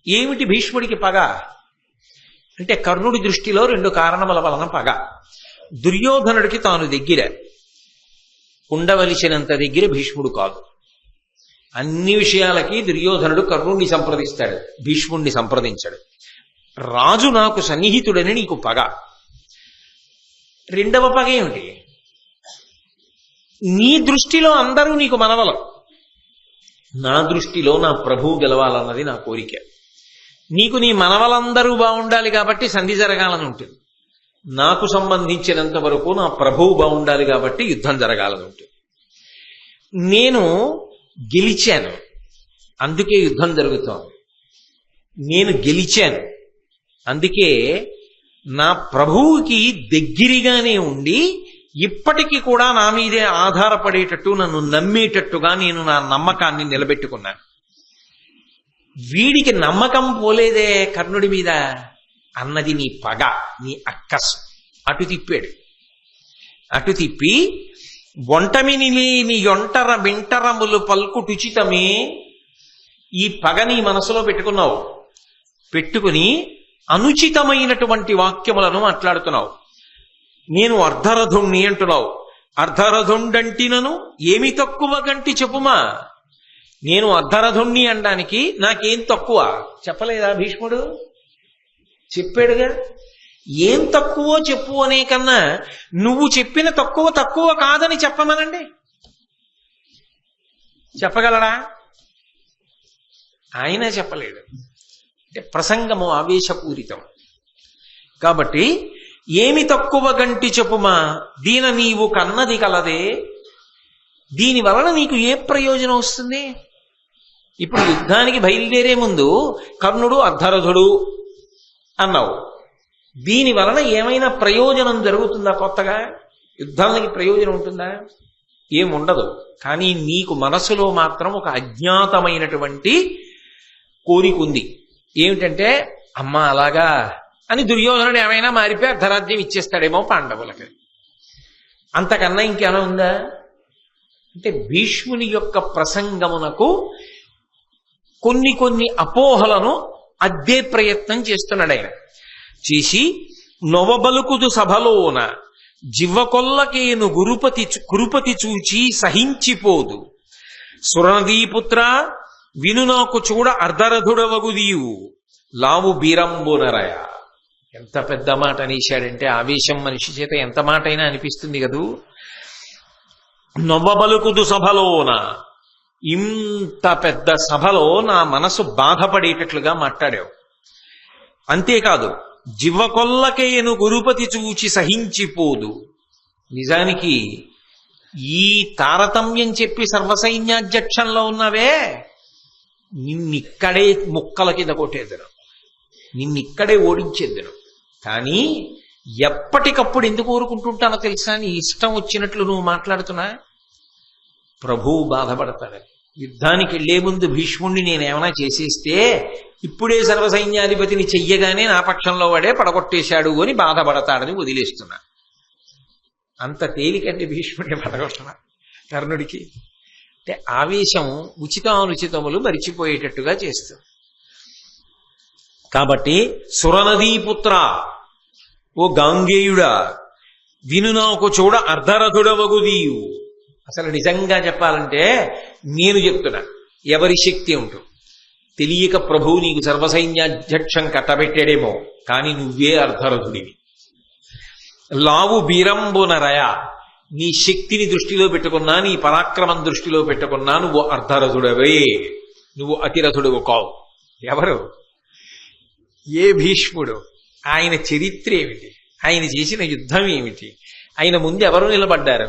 ఏమిటి భీష్ముడికి పగ అంటే, కర్ణుడి దృష్టిలో 2 కారణముల వలన పగ. దుర్యోధనుడికి తాను దగ్గర, ఉండవలసినంత దగ్గర భీష్ముడు కాదు. అన్ని విషయాలకి దుర్యోధనుడు కర్ణుడిని సంప్రదిస్తాడు, భీష్ముడిని సంప్రదించాడు. రాజు నాకు సన్నిహితుడని నీకు పగ. రెండవ పగ ఏమిటి? నీ దృష్టిలో అందరూ నీకు మనవలం, నా దృష్టిలో నా ప్రభువు గెలవాలన్నది నా కోరిక. నీకు నీ మనవలందరూ బాగుండాలి కాబట్టి సంధి జరగాలని ఉంటుంది. నాకు సంబంధించినంత వరకు నా ప్రభువు బాగుండాలి కాబట్టి యుద్ధం జరగాలని ఉంటుంది. నేను గెలిచాను, అందుకే యుద్ధం జరుగుతోంది. నేను గెలిచాను, అందుకే నా ప్రభువుకి దగ్గరగానే ఉండి ఇప్పటికీ కూడా నా మీదే ఆధారపడేటట్టు, నన్ను నమ్మేటట్టుగా నేను నా నమ్మకాన్ని నిలబెట్టుకున్నాను. వీడికి నమ్మకం పోలేదే కర్ణుడి మీద అన్నది నీ పగ, నీ అక్కసు. అటు తిప్పాడు. అటు తిప్పి ఒంటమిని లేని యొంటర మింటరములు పల్కుటుచితమే, ఈ పగ నీ మనసులో పెట్టుకున్నావు. పెట్టుకుని అనుచితమైనటువంటి వాక్యములను మాట్లాడుతున్నావు. నేను అర్ధరథుణ్ణి అంటున్నావు. అర్ధరథుండంటినను ఏమి తక్కువ గంటి చెప్పుమా. నేను అర్ధరథుణ్ణి అనడానికి నాకేం తక్కువ చెప్పలేదా భీష్ముడు? చెప్పాడుగా. ఏం తక్కువో చెప్పు అనే కన్నా నువ్వు చెప్పిన తక్కువ తక్కువ కాదని చెప్పమనండి. చెప్పగలడా? ఆయన చెప్పలేడు. ప్రసంగము ఆవేశపూరితం కాబట్టి ఏమి తక్కువ గంటి చెప్పుమా దీన నీవు కన్నది కలదే. దీని వలన నీకు ఏ ప్రయోజనం వస్తుంది? ఇప్పుడు యుద్ధానికి బయలుదేరే ముందు కర్ణుడు అర్ధరథుడు అన్నావు. దీని వలన ఏమైనా ప్రయోజనం జరుగుతుందా? కొత్తగా యుద్ధానికి ప్రయోజనం ఉంటుందా? ఏముండదు. కానీ నీకు మనసులో మాత్రం ఒక అజ్ఞాతమైనటువంటి కోరిక ఉంది. ఏమిటంటే, అమ్మ అలాగా అని దుర్యోధనుడు ఏమైనా మారిపోయి అర్ధరాజ్యం ఇచ్చేస్తాడేమో పాండవులకి. అంతకన్నా ఇంకేమైనా ఉందా? అంటే భీష్ముని యొక్క ప్రసంగమునకు కొన్ని అపోహలను అద్దే ప్రయత్నం చేస్తున్నాడు ఆయన. చేసి నొవబలుకుదు సభలోన జివ్వకొల్లకేను కురుపతి చూచి సహించిపోదు. సురనదీపుత్ర విను నాకు చూడ అర్ధరథుడవగుదీవు లావు బీరంబునరయ. ఎంత పెద్ద మాట అనేశాడంటే, ఆవేశం మనిషి చేత ఎంత మాట అయినా అనిపిస్తుంది కదూ. నొవ్వబలుకుదు సభలోన, ఇంత పెద్ద సభలో నా మనసు బాధపడేటట్లుగా మాట్లాడావు. అంతేకాదు, జివ్వకొల్లకేను గురుపతి చూచి సహించిపోదు. నిజానికి ఈ తారతమ్యం చెప్పి సర్వసైన్యాధ్యక్షంలో ఉన్నవే, నిన్నిక్కడే ముక్కల కింద కొట్టేద్దను, నిన్నిక్కడే ఓడించేద్దను. కానీ ఎప్పటికప్పుడు ఎందుకు ఊరుకుంటుంటానో తెలుసా? నీ ఇష్టం వచ్చినట్లు నువ్వు మాట్లాడుతున్నా ప్రభువు బాధపడతాడని. యుద్ధానికి వెళ్లే ముందు భీష్ముణ్ణి నేనేమైనా చేసేస్తే ఇప్పుడే సర్వసైన్యాధిపతిని చెయ్యగానే నా పక్షంలో వాడే పడగొట్టేశాడు అని బాధపడతాడని వదిలేస్తున్నా. అంత తేలికండి భీష్ముడిని పడగొట్టన కర్ణుడికి. అంటే ఆవేశం ఉచితానుచితములు మరిచిపోయేటట్టుగా చేస్తుంది. కాబట్టి సురనదీపుత్ర, ఓ గాంగేయుడా, విను నాకు చూడ అర్ధరథుడవగుదీవు. అసలు నిజంగా చెప్పాలంటే నేను చెప్తున్నా, ఎవరి శక్తి ఉంటుంది. తెలియక ప్రభువు నీకు సర్వసైన్యాధ్యక్షం కట్టబెట్టాడేమో, కానీ నువ్వే అర్ధరథుడివి. లావు బీరంబునరయ, నీ శక్తిని దృష్టిలో పెట్టుకున్నా, నీ పరాక్రమం దృష్టిలో పెట్టుకున్నా నువ్వు అర్ధరథుడవే, నువ్వు అతిరథుడు కావు. ఎవరు? ఏ భీష్ముడు? ఆయన చరిత్ర ఏమిటి? ఆయన చేసిన యుద్ధం ఏమిటి? ఆయన ముందు ఎవరు నిలబడ్డారు?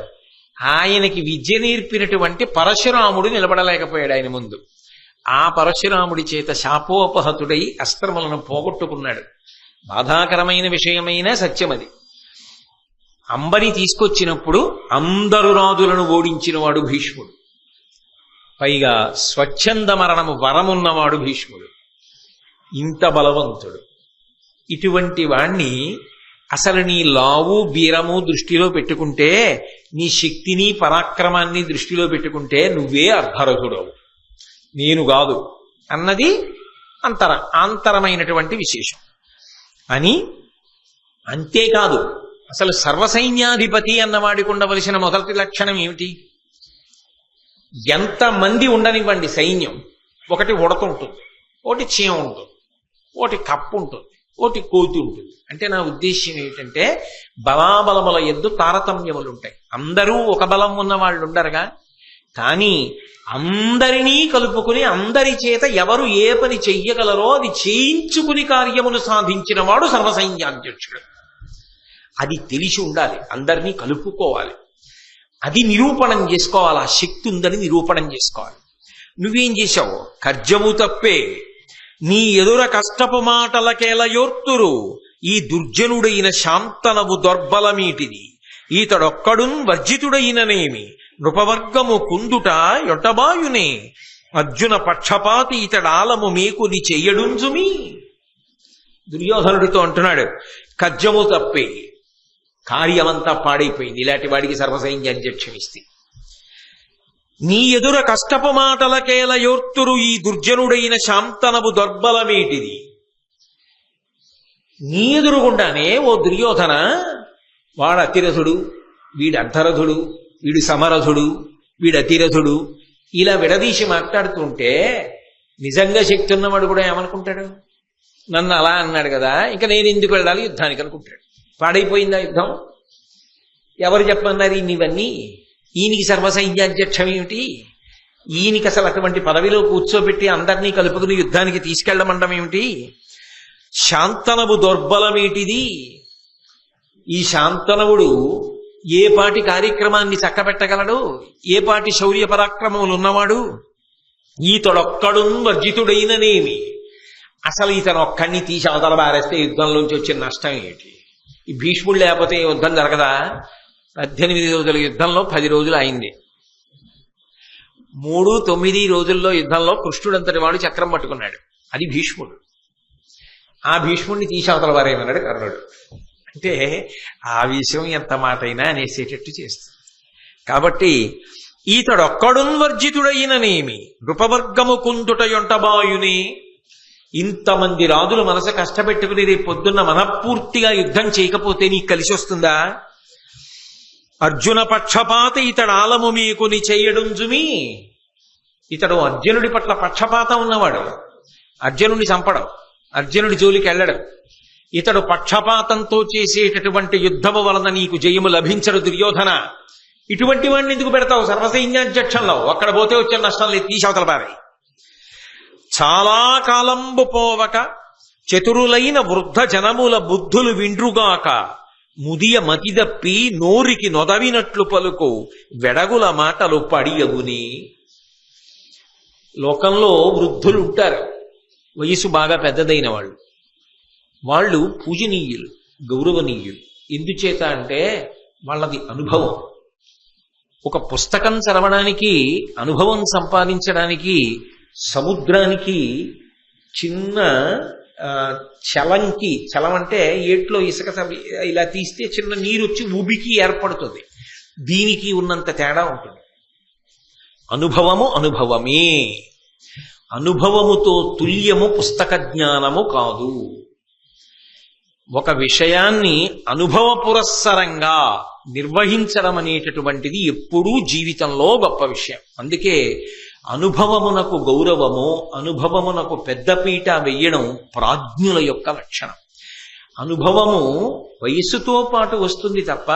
ఆయనకి విద్య నేర్పినటువంటి పరశురాముడు నిలబడలేకపోయాడు ఆయన ముందు. ఆ పరశురాముడి చేత శాపోపహతుడై అస్త్రములను పోగొట్టుకున్నాడు. బాధాకరమైన విషయమైన సత్యమది. అంబని తీసుకొచ్చినప్పుడు అందరు రాజులను ఓడించిన వాడు భీష్ముడు. పైగా స్వచ్ఛంద మరణము వరమున్నవాడు భీష్ముడు. ఇంత బలవంతుడు. ఇటువంటి వాణ్ణి అసలు నీ లావు బీరము దృష్టిలో పెట్టుకుంటే, నీ శక్తిని పరాక్రమాన్ని దృష్టిలో పెట్టుకుంటే నువ్వే అర్ధరథుడవు, నేను కాదు అన్నది ఆంతరమైనటువంటి విశేషం అని. అంతేకాదు, అసలు సర్వసైన్యాధిపతి అన్నవాడికి ఉండవలసిన మొదటి లక్షణం ఏమిటి? ఎంతమంది ఉండనివ్వండి సైన్యం, ఒకటి ఉడత ఉంటుంది, ఒకటి చీమ ఉంటుంది, ఒకటి కప్పు ఉంటుంది, ఒకటి కోతి ఉంటుంది. అంటే నా ఉద్దేశ్యం ఏమిటంటే, బలాబలముల యందు తారతమ్యములు ఉంటాయి. అందరూ ఒక బలం ఉన్న వాళ్ళు ఉండరుగా. కానీ అందరినీ కలుపుకుని అందరి చేత ఎవరు ఏ పని చెయ్యగలరో అది చేయించుకుని కార్యమును సాధించిన వాడు సర్వసైన్యాధ్యక్షుడు. అది తెలిసి ఉండాలి, అందరినీ కలుపుకోవాలి, అది నిరూపణం చేసుకోవాలి, ఆ శక్తి ఉందని నిరూపణం చేసుకోవాలి. నువ్వేం చేశావు? కర్జము తప్పే నీ ఎదుర కష్టపు మాటలకేలయోర్తురు, ఈ దుర్జనుడైన శాంతనవు దొర్బలమీటిది, ఈతడొక్కడున్ వర్జితుడైననేమి, నృపవర్గము కుందుట యొటబాయునే, అర్జున పక్షపాతి ఇతడాలము మేకుని చెయ్యడుంజుమి. దుర్యోధనుడితో అంటున్నాడు, కర్జము తప్పే, కార్యమంతా పాడైపోయింది ఇలాంటి వాడికి సర్వసైన్యాధ్యక్షం ఇస్తే. నీ ఎదుర కష్టపు మాటలకేలయోర్తురు, ఈ దుర్జనుడైన శాంతనవు దొర్బలమేటిది. నీ ఎదురుగుండానే ఓ దుర్యోధన, వాడు అతిరథుడు, వీడు అర్ధరథుడు, వీడు సమరథుడు, వీడు అతిరథుడు, ఇలా విడదీసి మాట్లాడుతుంటే నిజంగా శక్తి ఉన్నవాడు కూడా ఏమనుకుంటాడు? నన్ను అలా అన్నాడు కదా, ఇంకా నేను ఎందుకు వెళ్ళాలి యుద్ధానికి అనుకుంటాడు. పాడైపోయిందా యుద్ధం? ఎవరు చెప్పన్నారు ఇవన్నీ? ఈయనకి సర్వసైన్యాధ్యక్షం ఏమిటి? ఈయనకి అసలు అటువంటి పదవిలో కూర్చోబెట్టి అందరినీ కలుపుకుని యుద్ధానికి తీసుకెళ్లమండం ఏమిటి? శాంతనవు దౌర్బలమేటిది. ఈ శాంతనవుడు ఏ పాటి కార్యక్రమాన్ని చక్కబెట్టగలడు? ఏ పాటి శౌర్య పరాక్రమములు ఉన్నవాడు? ఈతడొక్కడు వర్జితుడైననేమి. అసలు ఇతను ఒక్కడిని తీసి అవతల బారేస్తే యుద్ధంలోంచి వచ్చిన నష్టం ఏమిటి? ఈ భీష్ముడు లేకపోతే యుద్ధం జరగదా? 18 రోజుల యుద్ధంలో 10 రోజులు అయింది. 3-9 రోజుల్లో యుద్ధంలో కృష్ణుడంతటి వాడు చక్రం పట్టుకున్నాడు. అది భీష్ముడు. ఆ భీష్ముడిని తీసి అవతల వారేమన్నాడు కర్ణుడు. అంటే ఆ విషయం ఎంత మాట అయినా అనేసేటట్టు చేస్తుంది. కాబట్టి ఈతడొక్కడున్ వర్జితుడైననేమి, నృపవర్గము కుందుట యొంటబాయునే. ఇంతమంది రాజులు మనసు కష్టపెట్టుకుని రేపు పొద్దున్న మనపూర్తిగా యుద్ధం చేయకపోతే నీకు కలిసి వస్తుందా? అర్జున పక్షపాత ఇతడాలము మీకుని చెయ్యడుంజుమి. ఇతడు అర్జునుడి పట్ల పక్షపాతం ఉన్నవాడు. అర్జునుడిని చంపడం, అర్జునుడి జోలికి వెళ్ళడం. ఇతడు పక్షపాతంతో చేసేటటువంటి యుద్ధము వలన నీకు జయము లభించడు దుర్యోధన. ఇటువంటి వాడిని ఎందుకు పెడతావు సర్వసైన్యాధ్యక్షంలో? అక్కడ పోతే వచ్చే నష్టం లేదు, తీసవతల పారే. చాలా కాలంబు పోవక చతురులైన వృద్ధ జనముల బుద్ధులు విండ్రుగాక, ముదియ మతిదప్పి నోరికి నొదవినట్లు పలుకు వెడగుల మాటలు పడియగుని. లోకంలో వృద్ధులు ఉంటారు, వయసు బాగా పెద్దదైన వాళ్ళు. వాళ్ళు పూజనీయులు, గౌరవనీయులు. ఎందుచేత అంటే వాళ్ళది అనుభవం. ఒక పుస్తకం చదవడానికి, అనుభవం సంపాదించడానికి సముద్రానికి చిన్న చలంకి, చలం అంటే ఏట్లో ఇసుక ఇలా తీస్తే చిన్న నీరు వచ్చి ఉబికి ఏర్పడుతుంది. దీనికి ఉన్నంత తేడా ఉంటుంది. అనుభవము అనుభవమే. అనుభవముతో తుల్యము పుస్తక జ్ఞానము కాదు. ఒక విషయాన్ని అనుభవ పురస్సరంగా నిర్వహించడం అనేటటువంటిది ఎప్పుడూ జీవితంలో గొప్ప విషయం. అందుకే అనుభవమునకు గౌరవము, అనుభవమునకు పెద్దపీట వెయ్యడం ప్రాజ్ఞుల యొక్క లక్షణం. అనుభవము వయస్సుతో పాటు వస్తుంది తప్ప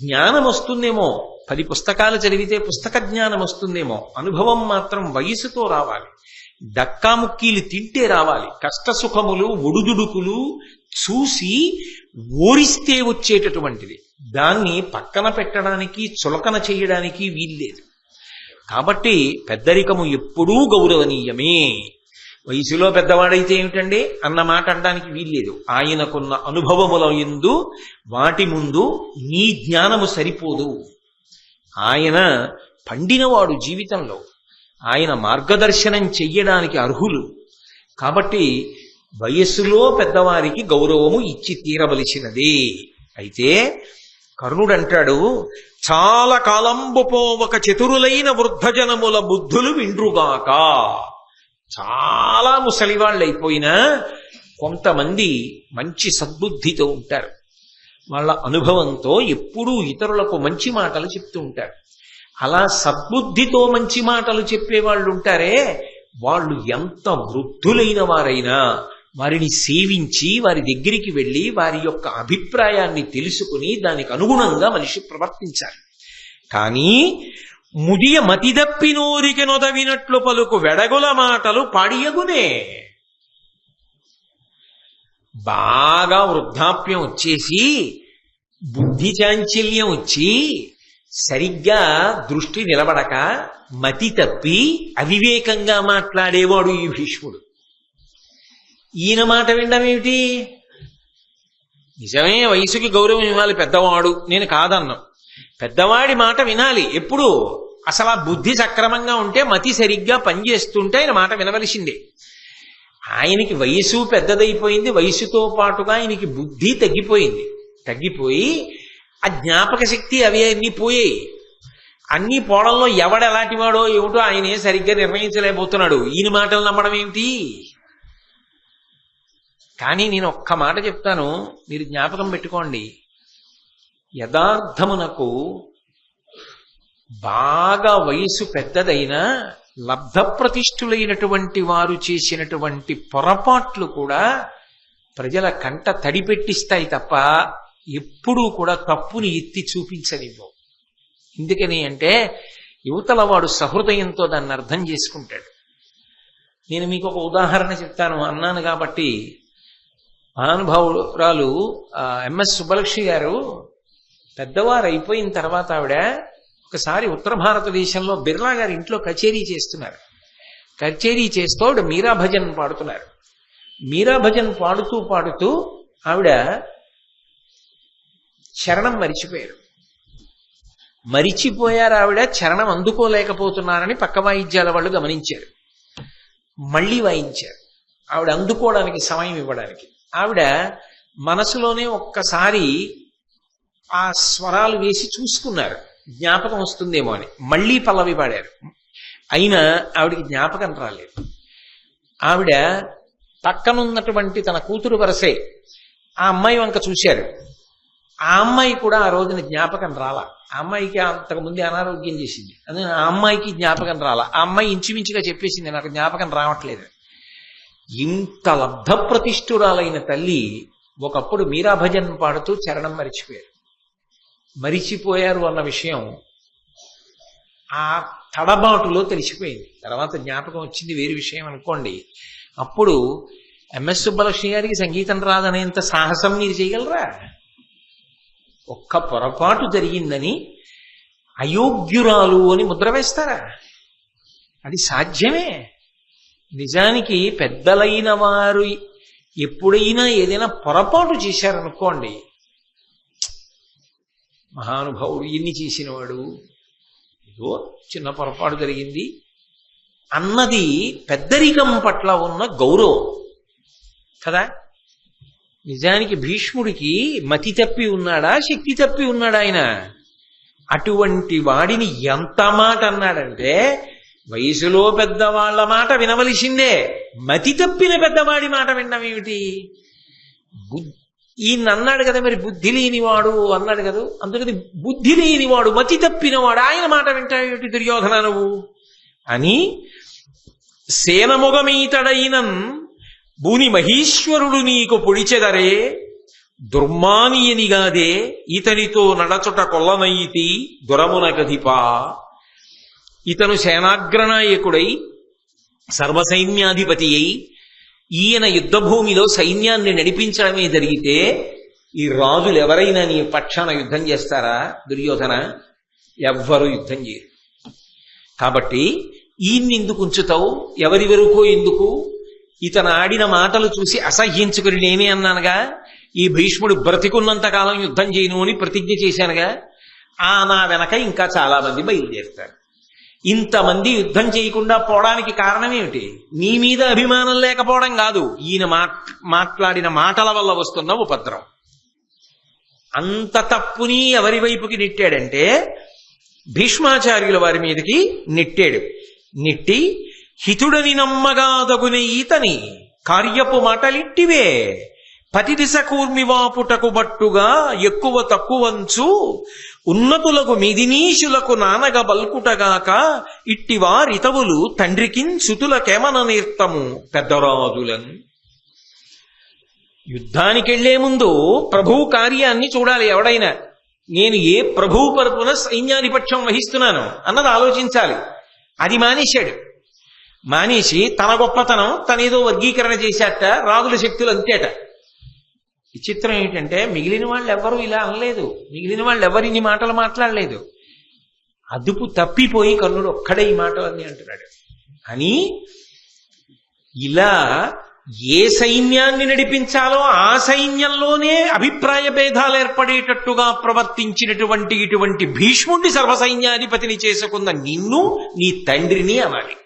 జ్ఞానం వస్తుందేమో, 10 పుస్తకాలు చదివితే పుస్తక జ్ఞానం వస్తుందేమో, అనుభవం మాత్రం వయసుతో రావాలి. డక్కాముక్కీలు తింటే రావాలి. కష్టసుఖములు ఒడుదుడుకులు చూసి ఓరిస్తే వచ్చేటటువంటిది. దాన్ని పక్కన పెట్టడానికి, చులకన చేయడానికి వీల్లేదు. కాబట్టి పెద్దరికము ఎప్పుడూ గౌరవనీయమే. వయసులో పెద్దవాడైతే ఏమిటండి అన్న మాట అనడానికి వీల్లేదు. ఆయనకున్న అనుభవముల యందు వాటి ముందు నీ జ్ఞానము సరిపోదు. ఆయన పండినవాడు జీవితంలో, ఆయన మార్గదర్శనం చెయ్యడానికి అర్హులు. కాబట్టి వయస్సులో పెద్దవారికి గౌరవము ఇచ్చి తీరవలసినదే. అయితే కర్ణుడంటాడు, చాలా కాలంబు పోవక చతురులైన వృద్ధజనముల బుద్ధులు విండ్రుగాక. చాలా ముసలివాళ్ళు అయిపోయినా కొంతమంది మంచి సద్బుద్ధితో ఉంటారు. వాళ్ళ అనుభవంతో ఎప్పుడూ ఇతరులకు మంచి మాటలు చెప్తూ ఉంటారు. అలా సద్బుద్ధితో మంచి మాటలు చెప్పేవాళ్ళు ఉంటారే, వాళ్ళు ఎంత వృద్ధులైన వారైనా వారిని సేవించి వారి దగ్గరికి వెళ్ళి వారి యొక్క అభిప్రాయాన్ని తెలుసుకుని దానికి అనుగుణంగా మనిషి ప్రవర్తించాలి. కానీ ముదియ మతిదప్పినోరికి నొదవినట్లు పలుకు వెడగుల మాటలు పాడియగునే. బాగా వృద్ధాప్యం వచ్చేసి బుద్ధి చాంచల్యం వచ్చి సరిగ్గా దృష్టి నిలబడక మతి తప్పి అవివేకంగా మాట్లాడేవాడు ఈ భీష్ముడు. ఈయన మాట వినడం ఏమిటి? నిజమే, వయసుకి గౌరవం ఇవ్వాలి పెద్దవాడు, నేను కాదన్నా. పెద్దవాడి మాట వినాలి. ఎప్పుడు? అసలు ఆ బుద్ధి సక్రమంగా ఉంటే, మతి సరిగ్గా పనిచేస్తుంటే ఆయన మాట వినవలసిందే. ఆయనకి వయసు పెద్దదైపోయింది, వయసుతో పాటుగా ఆయనకి బుద్ధి తగ్గిపోయి ఆ జ్ఞాపక శక్తి అవి అన్నీ పోయాయి. అన్ని పోవడంలో ఎవడెలాంటి వాడో ఏమిటో ఆయనే సరిగ్గా నిర్ణయించలేకపోతున్నాడు. ఈయన మాటలు నమ్మడం ఏమిటి? కానీ నేను ఒక్క మాట చెప్తాను, మీరు జ్ఞాపకం పెట్టుకోండి. యథార్థమునకు బాగా వయసు పెద్దదైన లబ్ధప్రతిష్ఠులైనటువంటి వారు చేసినటువంటి పొరపాట్లు కూడా ప్రజల కంట తడిపెట్టిస్తాయి తప్ప ఎప్పుడూ కూడా తప్పుని ఎత్తి చూపించనివ్వవు. ఎందుకని అంటే యువతల వాడు సహృదయంతో దాన్ని అర్థం చేసుకుంటాడు. నేను మీకు ఒక ఉదాహరణ చెప్తాను, అన్నాను కాబట్టి. మహానుభావురాలు ఎంఎస్ సుబ్బలక్ష్మి గారు పెద్దవారు అయిపోయిన తర్వాత ఆవిడ ఒకసారి ఉత్తర భారతదేశంలో బిర్లా గారి ఇంట్లో కచేరీ చేస్తున్నారు. కచేరీ చేస్తూ ఆవిడ మీరా భజన్ పాడుతున్నారు. మీరా భజన్ పాడుతూ ఆవిడ చరణం మరిచిపోయారు. ఆవిడ చరణం అందుకోలేకపోతున్నారని పక్క వాయిద్యాల వాళ్ళు గమనించారు. మళ్ళీ వాయించారు ఆవిడ అందుకోవడానికి, సమయం ఇవ్వడానికి. ఆవిడ మనసులోనే ఒక్కసారి ఆ స్వరాలు వేసి చూసుకున్నారు, జ్ఞాపకం వస్తుందేమో అని. మళ్ళీ పల్లవి పాడారు, అయినా ఆవిడికి జ్ఞాపకం రాలేదు. ఆవిడ పక్కనున్నటువంటి తన కూతురు వరసే ఆ అమ్మాయి వంక చూశారు. ఆ అమ్మాయి కూడా ఆ రోజున జ్ఞాపకం రాలా. ఆ అమ్మాయికి అంతకుముందే అనారోగ్యం చేసింది, అదే ఆ అమ్మాయికి జ్ఞాపకం రాలా. ఆ అమ్మాయి ఇంచుమించుగా చెప్పేసింది, నాకు జ్ఞాపకం రావట్లేదు. ఇంత లబ్ధప్రతిష్ఠురాలైన తల్లి ఒకప్పుడు మీరా భజన్ పాడుతూ చరణం మరిచిపోయారు అన్న విషయం ఆ తడబాటులో తెలిసిపోయింది. తర్వాత జ్ఞాపకం వచ్చింది, వేరే విషయం అనుకోండి. అప్పుడు ఎంఎస్ సుబ్బలక్ష్మి గారికి సంగీతం రాదనేంత సాహసం మీరు చేయగలరా? ఒక్క పొరపాటు జరిగిందని అయోగ్యురాలు అని ముద్ర వేస్తారా? అది సాధ్యమే. నిజానికి పెద్దలైన వారు ఎప్పుడైనా ఏదైనా పొరపాటు చేశారనుకోండి, మహానుభావుడు ఎన్ని చేసినవాడు, ఏదో చిన్న పొరపాటు జరిగింది అన్నది పెద్దరికం పట్ల ఉన్న గౌరవం కదా. నిజానికి భీష్ముడికి మతి తప్పి ఉన్నాడా, శక్తి తప్పి ఉన్నాడా? ఆయన అటువంటి వాడిని ఎంత మాట అన్నాడంటే, వయసులో పెద్దవాళ్ల మాట వినవలసిందే, మతి తప్పిన పెద్దవాడి మాట వినడం ఏమిటి? ఈయన అన్నాడు కదా, మరి బుద్ధి లేనివాడు అన్నాడు కదా. అందుకని బుద్ధి లేనివాడు, మతి తప్పినవాడు, ఆయన మాట వింటావేమిటి దుర్యోధన? నువ్వు అని సేనముగమీతడైనన్ భూని మహీశ్వరుడు నీకు పొడిచెదరే దుర్మానియనిగాదే ఇతనితో నడచుట కొల్లనయితి దురమునకధిపా. ఇతను సేనాగ్రనాయకుడై సర్వసైన్యాధిపతి అయి ఈయన యుద్ధభూమిలో సైన్యాన్ని నడిపించడమే జరిగితే ఈ రాజులు ఎవరైనా నీ పక్షాన యుద్ధం చేస్తారా దుర్యోధన? ఎవ్వరూ యుద్ధం చేయరు. కాబట్టి ఈయన్నెందుకు ఉంచుతావు? ఎవరి వరకు ఎందుకు? ఇతను ఆడిన మాటలు చూసి అసహ్యించుకుని నేనే అన్నానుగా, ఈ భీష్ముడు బ్రతికున్నంత కాలం యుద్ధం చేయను అని ప్రతిజ్ఞ చేశానుగా. నా వెనక ఇంకా చాలా మంది బయలుదేరుతారు. ఇంతమంది యుద్ధం చేయకుండా పోవడానికి కారణం ఏమిటి? నీ మీద అభిమానం లేకపోవడం కాదు, ఈయన మాట్లాడిన మాటల వల్ల వస్తున్న ఉపద్రవం. అంత తప్పుని ఎవరి వైపుకి నెట్టాడంటే భీష్మాచార్యుల వారి మీదకి నెట్టాడు. నెట్టి హితుడని నమ్మగాదగునే ఈతని కార్యపు మాటలిట్టివే పతిదిశ కూర్మివాపుటకు బట్టుగా ఎక్కువ తక్కువంచు ఉన్నతులకు మిదినీషులకు నానగ బల్కుటగాక ఇట్టివారితవులు తండ్రికిన్ సుతులకేమన నేర్తము పెద్దరాజులను. యుద్ధానికెళ్లే ముందు ప్రభువు కార్యాన్ని చూడాలి. ఎవడైనా నేను ఏ ప్రభువు తరపున సైన్యాధిపత్యం వహిస్తున్నాను అన్నది ఆలోచించాలి. అది మానేశాడు. మానేసి తన గొప్పతనం తనేదో వర్గీకరణ చేశాట, రాజుల శక్తులు అంతేట. విచిత్రం ఏంటంటే మిగిలిన వాళ్ళు ఎవరు ఇలా అనలేదు, మిగిలిన వాళ్ళు ఎవరు ఇన్ని మాటలు మాట్లాడలేదు. అదుపు తప్పిపోయి కర్ణుడు ఒక్కడే ఈ మాటలన్నీ అంటున్నాడు. అని ఇలా ఏ సైన్యాన్ని నడిపించాలో ఆ సైన్యంలోనే అభిప్రాయ భేదాలు ఏర్పడేటట్టుగా ప్రవర్తించినటువంటి ఇటువంటి భీష్ముడిని సర్వసైన్యాధిపతిని చేసుకున్న నిన్ను నీ తండ్రిని అనాలి.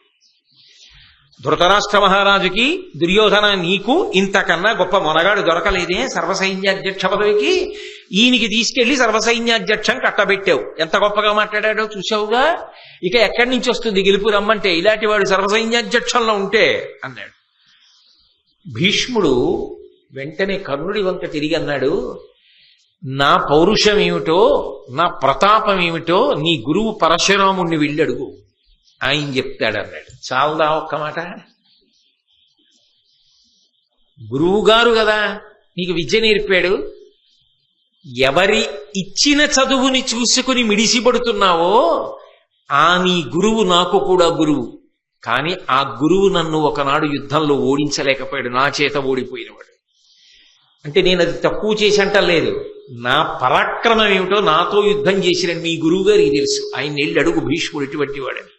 ధృతరాష్ట్ర మహారాజుకి దుర్యోధన నీకు ఇంతకన్నా గొప్ప మొనగాడు దొరకలేదే సర్వసైన్యాధ్యక్ష పదవికి. ఈయనకి తీసుకెళ్లి సర్వసైన్యాధ్యక్షం కట్టబెట్టావు. ఎంత గొప్పగా మాట్లాడాడో చూసావుగా. ఇక ఎక్కడి నుంచి వస్తుంది గెలుపు రమ్మంటే ఇలాంటి వాడు సర్వసైన్యాధ్యక్షంలో ఉంటే అన్నాడు. భీష్ముడు వెంటనే కర్ణుడి వంక తిరిగి అన్నాడు, నా పౌరుషం ఏమిటో నా ప్రతాపం ఏమిటో నీ గురువు పరశురాముణ్ణి వెళ్ళడుగు, ఆయన చెప్తాడు అన్నాడు. చాలదా ఒక్క మాట? గురువు గారు కదా నీకు విద్య నేర్పాడు. ఎవరి ఇచ్చిన చదువుని చూసుకుని మిడిసిపడుతున్నావో నీ గురువు నాకు కూడా గురువు. కానీ ఆ గురువు నన్ను ఒకనాడు యుద్ధంలో ఓడించలేకపోయాడు, నా చేత ఓడిపోయినవాడు. అంటే నేను అది తక్కువ చేసి అంటలేదు, నా పరాక్రమం ఏమిటో నాతో యుద్ధం చేసిన మీ గురువు గారికి తెలుసు. ఆయన వెళ్ళి అడుగు భీష్ముడు ఇటువంటి వాడని.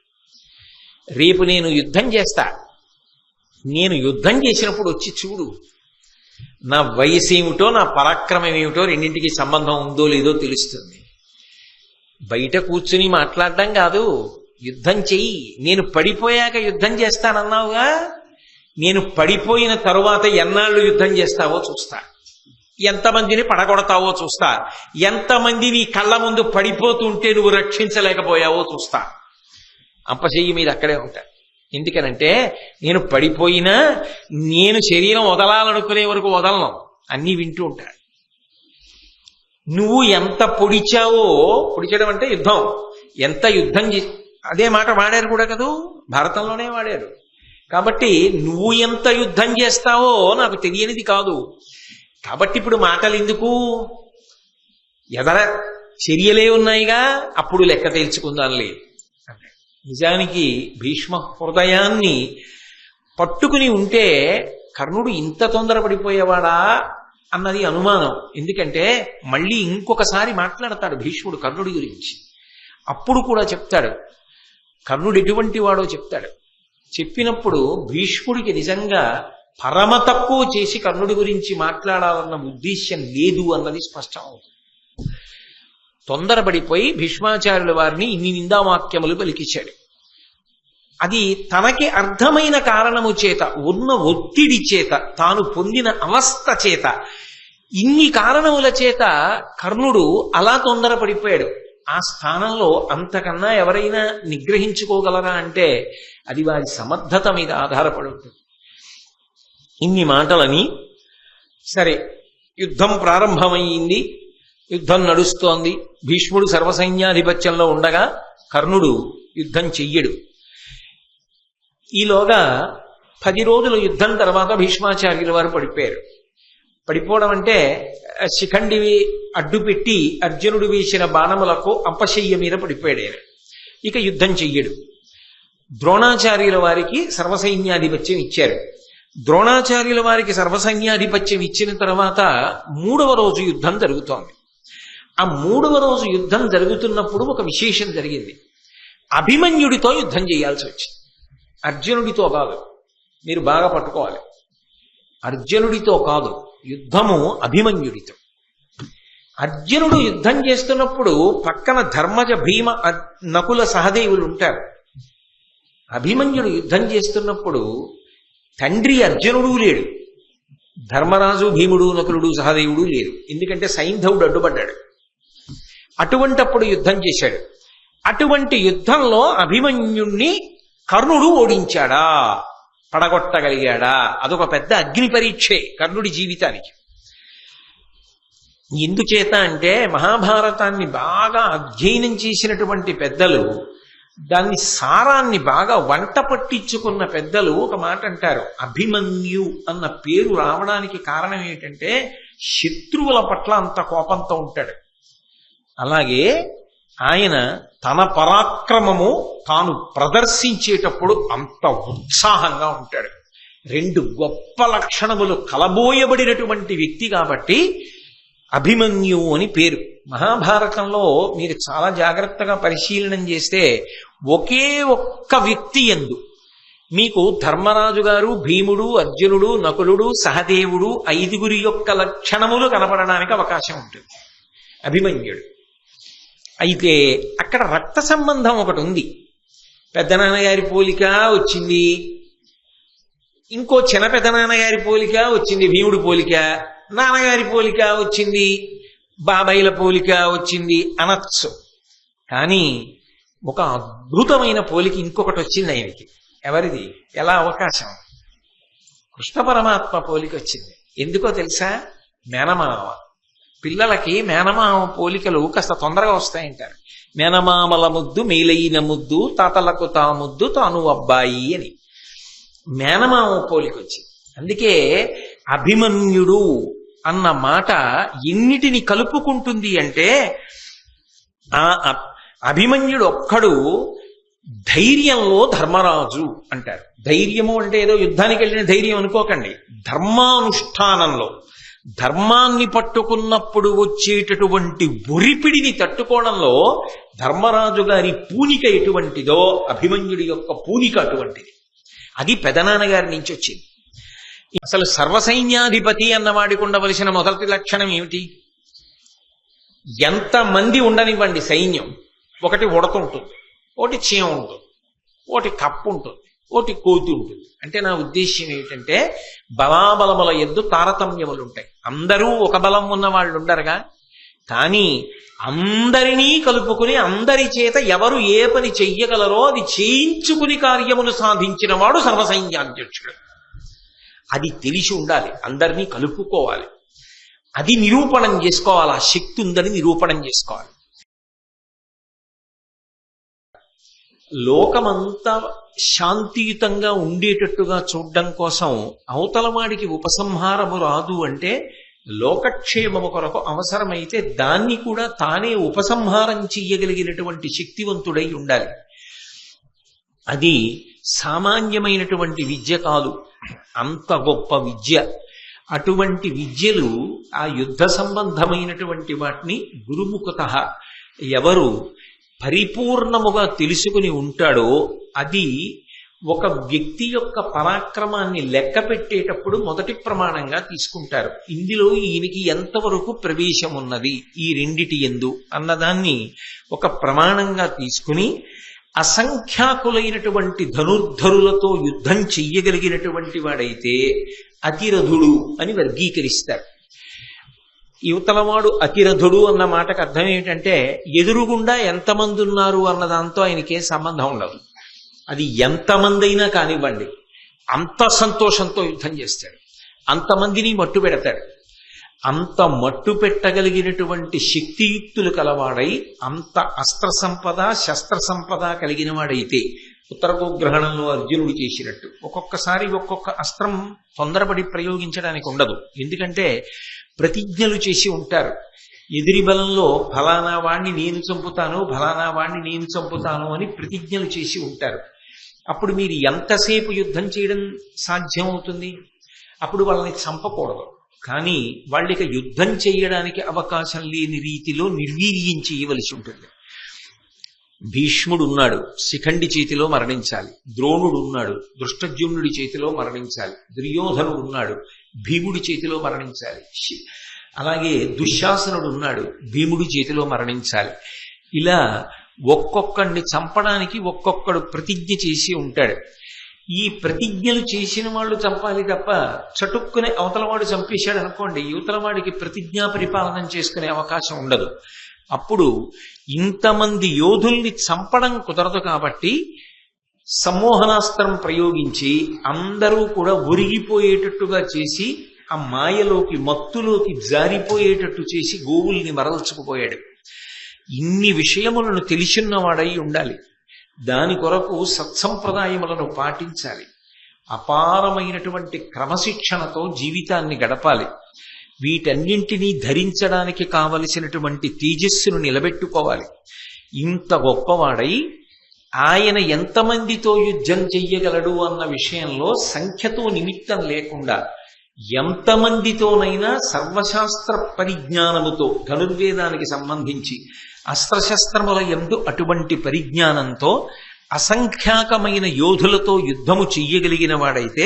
రేపు నేను యుద్ధం చేస్తా, నేను యుద్ధం చేసినప్పుడు వచ్చి చూడు, నా వయసు ఏమిటో నా పరాక్రమం ఏమిటో రెండింటికి సంబంధం ఉందో లేదో తెలుస్తుంది. బయట కూర్చుని మాట్లాడడం కాదు, యుద్ధం చెయ్యి. నేను పడిపోయాక యుద్ధం చేస్తానన్నావుగా, నేను పడిపోయిన తరువాత ఎన్నాళ్ళు యుద్ధం చేస్తావో చూస్తా, ఎంతమందిని పడగొడతావో చూస్తా, ఎంతమంది నీ కళ్ళ ముందు పడిపోతుంటే నువ్వు రక్షించలేకపోయావో చూస్తా. అంపశయ్యి మీద అక్కడే ఉంటా. ఎందుకనంటే నేను పడిపోయినా నేను శరీరం వదలాలనుకునే వరకు వదలను, అన్నీ వింటూ ఉంటా. నువ్వు ఎంత పొడిచావో, పొడిచడం అంటే యుద్ధం, ఎంత యుద్ధం అదే మాట వాడారు కూడా కదూ, భారతంలోనే వాడారు. కాబట్టి నువ్వు ఎంత యుద్ధం చేస్తావో నాకు తెలియనిది కాదు. కాబట్టి ఇప్పుడు మాటలు ఎందుకు, ఎదర చర్యలే ఉన్నాయిగా, అప్పుడు లెక్క తేల్చుకుందాంలే. నిజానికి భీష్మ హృదయాన్ని పట్టుకుని ఉంటే కర్ణుడు ఇంత తొందరపడిపోయేవాడా అన్నది అనుమానం. ఎందుకంటే మళ్ళీ ఇంకొకసారి మాట్లాడతాడు భీష్ముడు కర్ణుడి గురించి. అప్పుడు కూడా చెప్తాడు కర్ణుడు ఎటువంటి వాడో చెప్తాడు. చెప్పినప్పుడు భీష్ముడికి నిజంగా పరమ తక్కువ చేసి కర్ణుడి గురించి మాట్లాడాలన్న ఉద్దేశ్యం లేదు అన్నది స్పష్టం అవుతుంది. తొందరపడిపోయి భీష్మాచార్యుల వారిని ఇన్ని నిందావాక్యములు పలికించాడు. అది తనకి అర్థమైన కారణము చేత, ఉన్న ఒత్తిడి చేత, తాను పొందిన అవస్థ చేత, ఇన్ని కారణముల చేత కర్ణుడు అలా తొందరపడిపోయాడు. ఆ స్థానంలో అంతకన్నా ఎవరైనా నిగ్రహించుకోగలరా అంటే అది వారి సమర్థత మీద ఆధారపడి ఉంటుంది. ఇన్ని మాటలని సరే, యుద్ధం ప్రారంభమైంది, యుద్ధం నడుస్తోంది. భీష్ముడు సర్వసైన్యాధిపత్యంలో ఉండగా కర్ణుడు యుద్ధం చెయ్యడు. ఈలోగా 10 రోజుల యుద్ధం తర్వాత భీష్మాచార్యుల వారు పడిపోయారు. పడిపోవడం అంటే శిఖండివి అడ్డుపెట్టి అర్జునుడు వేసిన బాణములకు అంపశయ్య మీద పడిపోయాడు ఆయన. ఇక యుద్ధం చెయ్యడు. ద్రోణాచార్యుల వారికి సర్వసైన్యాధిపత్యం ఇచ్చారు. ద్రోణాచార్యుల వారికి సర్వసైన్యాధిపత్యం ఇచ్చిన తర్వాత 3వ రోజు యుద్ధం జరుగుతోంది. ఆ 3వ రోజు యుద్ధం జరుగుతున్నప్పుడు ఒక విశేషం జరిగింది. అభిమన్యుడితో యుద్ధం చేయాల్సి వచ్చింది. అర్జునుడితో కాదు, మీరు బాగా పట్టుకోవాలి. అర్జునుడితో కాదు, యుద్ధము అభిమన్యుడితో. అర్జునుడు యుద్ధం చేస్తున్నప్పుడు పక్కన ధర్మజ భీమ నకుల సహదేవులు ఉంటారు. అభిమన్యుడు యుద్ధం చేస్తున్నప్పుడు తండ్రి అర్జునుడు లేడు, ధర్మరాజు భీముడు నకులుడు సహదేవుడు లేరు. ఎందుకంటే సైంధవుడు అడ్డుపడ్డాడు. అటువంటప్పుడు యుద్ధం చేశాడు. అటువంటి యుద్ధంలో అభిమన్యుణ్ణి కర్ణుడు ఓడించాడా, పడగొట్టగలిగాడా? అదొక పెద్ద అగ్ని పరీక్షే కర్ణుడి జీవితానికి. ఎందుచేత అంటే మహాభారతాన్ని బాగా అధ్యయనం చేసినటువంటి పెద్దలు, దాన్ని సారాన్ని బాగా వంట పట్టించుకున్న పెద్దలు ఒక మాట అంటారు. అభిమన్యు అన్న పేరు రావడానికి కారణం ఏంటంటే శత్రువుల పట్ల అంత కోపంతో ఉంటాడు. అలాగే ఆయన తన పరాక్రమము తాను ప్రదర్శించేటప్పుడు అంత ఉత్సాహంగా ఉంటాడు. 2 గొప్ప లక్షణములు కలబోయబడినటువంటి వ్యక్తి కాబట్టి అభిమన్యు అని పేరు. మహాభారతంలో మీరు చాలా జాగ్రత్తగా పరిశీలనం చేస్తే ఒకే ఒక్క వ్యక్తి యందు మీకు ధర్మరాజు గారు, భీముడు, అర్జునుడు, నకులుడు, సహదేవుడు 5 యొక్క లక్షణములు కనపడడానికి అవకాశం ఉంటుంది. అభిమన్యుడు. అయితే అక్కడ రక్త సంబంధం ఒకటి ఉంది. పెద్దనాన్నగారి పోలిక వచ్చింది, ఇంకో చిన్న పెద్దనాన్నగారి పోలిక వచ్చింది, భీముడి పోలిక, నాన్నగారి పోలిక వచ్చింది, బాబాయిల పోలిక వచ్చింది అనొచ్చు. కానీ ఒక అద్భుతమైన పోలిక ఇంకొకటి వచ్చింది ఆయనకి. ఎవరిది? ఎలా అవకాశం? కృష్ణ పరమాత్మ పోలిక వచ్చింది. ఎందుకో తెలుసా? మేనమామ. పిల్లలకి మేనమామ పోలికలు కాస్త తొందరగా వస్తాయంటారు. మేనమామల ముద్దు మేలైన ముద్దు, తాతలకు తా ముద్దు తాను అబ్బాయి అని మేనమామ పోలిక వచ్చింది. అందుకే అభిమన్యుడు అన్న మాట ఎన్నిటిని కలుపుకుంటుంది అంటే, ఆ అభిమన్యుడు ఒక్కడు ధైర్యంలో ధర్మరాజు అంటారు. ధైర్యము అంటే ఏదో యుద్ధానికి వెళ్ళిన ధైర్యం అనుకోకండి. ధర్మానుష్ఠానంలో, ధర్మాన్ని పట్టుకున్నప్పుడు వచ్చేటటువంటి ఒరిపిడిని తట్టుకోవడంలో ధర్మరాజు గారి పూనిక ఎటువంటిదో అభిమన్యుడి యొక్క పూనిక అటువంటిది. అది పెదనాన్నగారి నుంచి వచ్చింది. అసలు సర్వసైన్యాధిపతి అన్నవాడికి ఉండవలసిన మొదటి లక్షణం ఏమిటి? ఎంతమంది ఉండనివ్వండి సైన్యం, ఒకటి ఉడత ఉంటుంది, ఒకటి చీమ ఉంటుంది, ఒకటి కప్పు ఉంటుంది, ఒకటి కోతి ఉంటుంది. అంటే నా ఉద్దేశ్యం ఏమిటంటే బలాబలముల యందు తారతమ్యములు ఉంటాయి. అందరూ ఒక బలం ఉన్న వాళ్ళు ఉండరుగా. కానీ అందరినీ కలుపుకుని అందరి చేత ఎవరు ఏ పని చెయ్యగలరో అది చేయించుకుని కార్యమును సాధించిన వాడు సర్వసైన్యాధ్యక్షుడు. అది తెలిసి ఉండాలి, అందరినీ కలుపుకోవాలి, అది నిరూపణం చేసుకోవాలి, ఆ శక్తి ఉందని నిరూపణం చేసుకోవాలి. లోకమంతా శాంతియుతంగా ఉండేటట్టుగా చూడడం కోసం అవతలవాడికి ఉపసంహారము రాదు అంటే లోకక్షేమము కొరకు అవసరమైతే దాన్ని కూడా తానే ఉపసంహారం చెయ్యగలిగినటువంటి శక్తివంతుడై ఉండాలి. అది సామాన్యమైనటువంటి విద్య కాదు, అంత గొప్ప విద్య. అటువంటి విద్యలు, ఆ యుద్ధ సంబంధమైనటువంటి వాటిని గురుముఖతః ఎవరు పరిపూర్ణముగా తెలుసుకుని ఉంటాడో అది ఒక వ్యక్తి యొక్క పరాక్రమాన్ని లెక్క పెట్టేటప్పుడు మొదటి ప్రమాణంగా తీసుకుంటారు. ఇందులో ఈయనకి ఎంతవరకు ప్రవేశం ఉన్నది ఈ రెండిటి యందు అన్నదాన్ని ఒక ప్రమాణంగా తీసుకుని అసంఖ్యాకులైనటువంటి ధనుర్ధరులతో యుద్ధం చెయ్యగలిగినటువంటి వాడైతే అతిరథుడు అని వర్గీకరిస్తారు. యువతలవాడు అతిరథుడు అన్న మాటకు అర్థం ఏమిటంటే ఎదురుగుండా ఎంతమంది ఉన్నారు అన్న దాంతో ఆయనకే సంబంధం ఉండదు. అది ఎంతమంది అయినా కానివ్వండి, అంత సంతోషంతో యుద్ధం చేస్తాడు, అంతమందిని మట్టు పెడతాడు. అంత మట్టు పెట్టగలిగినటువంటి శక్తియుక్తులు కలవాడై, అంత అస్త్ర సంపద శస్త్ర సంపద కలిగిన వాడైతే ఉత్తర గోగ్రహణంలో అర్జునుడు చేసినట్టు ఒక్కొక్కసారి ఒక్కొక్క అస్త్రం తొందరపడి ప్రయోగించడానికి ఉండదు. ఎందుకంటే ప్రతిజ్ఞలు చేసి ఉంటారు. ఎదిరి బలంలో ఫలానా వాణ్ణి నేను చంపుతాను, ఫలానా వాణ్ణి నేను చంపుతాను అని ప్రతిజ్ఞలు చేసి ఉంటారు. అప్పుడు మీరు ఎంతసేపు యుద్ధం చేయడం సాధ్యం అవుతుంది? అప్పుడు వాళ్ళని చంపకూడదు. కానీ వాళ్ళకి యుద్ధం చేయడానికి అవకాశం లేని రీతిలో నిర్వీర్యం చేయవలసి ఉంటుంది. భీష్ముడు ఉన్నాడు, శిఖండి చేతిలో మరణించాలి. ద్రోణుడు ఉన్నాడు, దృష్టద్యుమ్నుడి చేతిలో మరణించాలి. దుర్యోధనుడు ఉన్నాడు, భీముడి చేతిలో మరణించాలి. అలాగే దుశ్శాసనుడు ఉన్నాడు, భీముడి చేతిలో మరణించాలి. ఇలా ఒక్కొక్కడిని చంపడానికి ఒక్కొక్కడు ప్రతిజ్ఞ చేసి ఉంటాడు. ఈ ప్రతిజ్ఞలు చేసిన వాళ్ళు చంపాలి తప్ప చటుక్కునే అవతలవాడు చంపేశాడు అనుకోండి, యువతలవాడికి ప్రతిజ్ఞా పరిపాలన చేసుకునే అవకాశం ఉండదు. అప్పుడు ఇంతమంది యోధుల్ని చంపడం కుదరదు. కాబట్టి సమ్మోహనాస్త్రం ప్రయోగించి అందరూ కూడా ఒరిగిపోయేటట్టుగా చేసి ఆ మాయలోకి మత్తులోకి జారిపోయేటట్టు చేసి గోవుల్ని మరల్చుకుపోయాడు. ఇన్ని విషయములను తెలిసిన్నవాడై ఉండాలి. దాని కొరకు సత్సంప్రదాయములను పాటించాలి. అపారమైనటువంటి క్రమశిక్షణతో జీవితాన్ని గడపాలి. వీటన్నింటినీ ధరించడానికి కావలసినటువంటి తేజస్సును నిలబెట్టుకోవాలి. ఇంత గొప్పవాడై ఆయన ఎంతమందితో యుద్ధం చెయ్యగలడు అన్న విషయంలో సంఖ్యతో నిమిత్తం లేకుండా ఎంతమందితోనైనా సర్వశాస్త్ర పరిజ్ఞానముతో ధనుర్వేదానికి సంబంధించి అస్త్రశస్త్రముల యందు అటువంటి పరిజ్ఞానంతో అసంఖ్యాకమైన యోధులతో యుద్ధము చెయ్యగలిగిన వాడైతే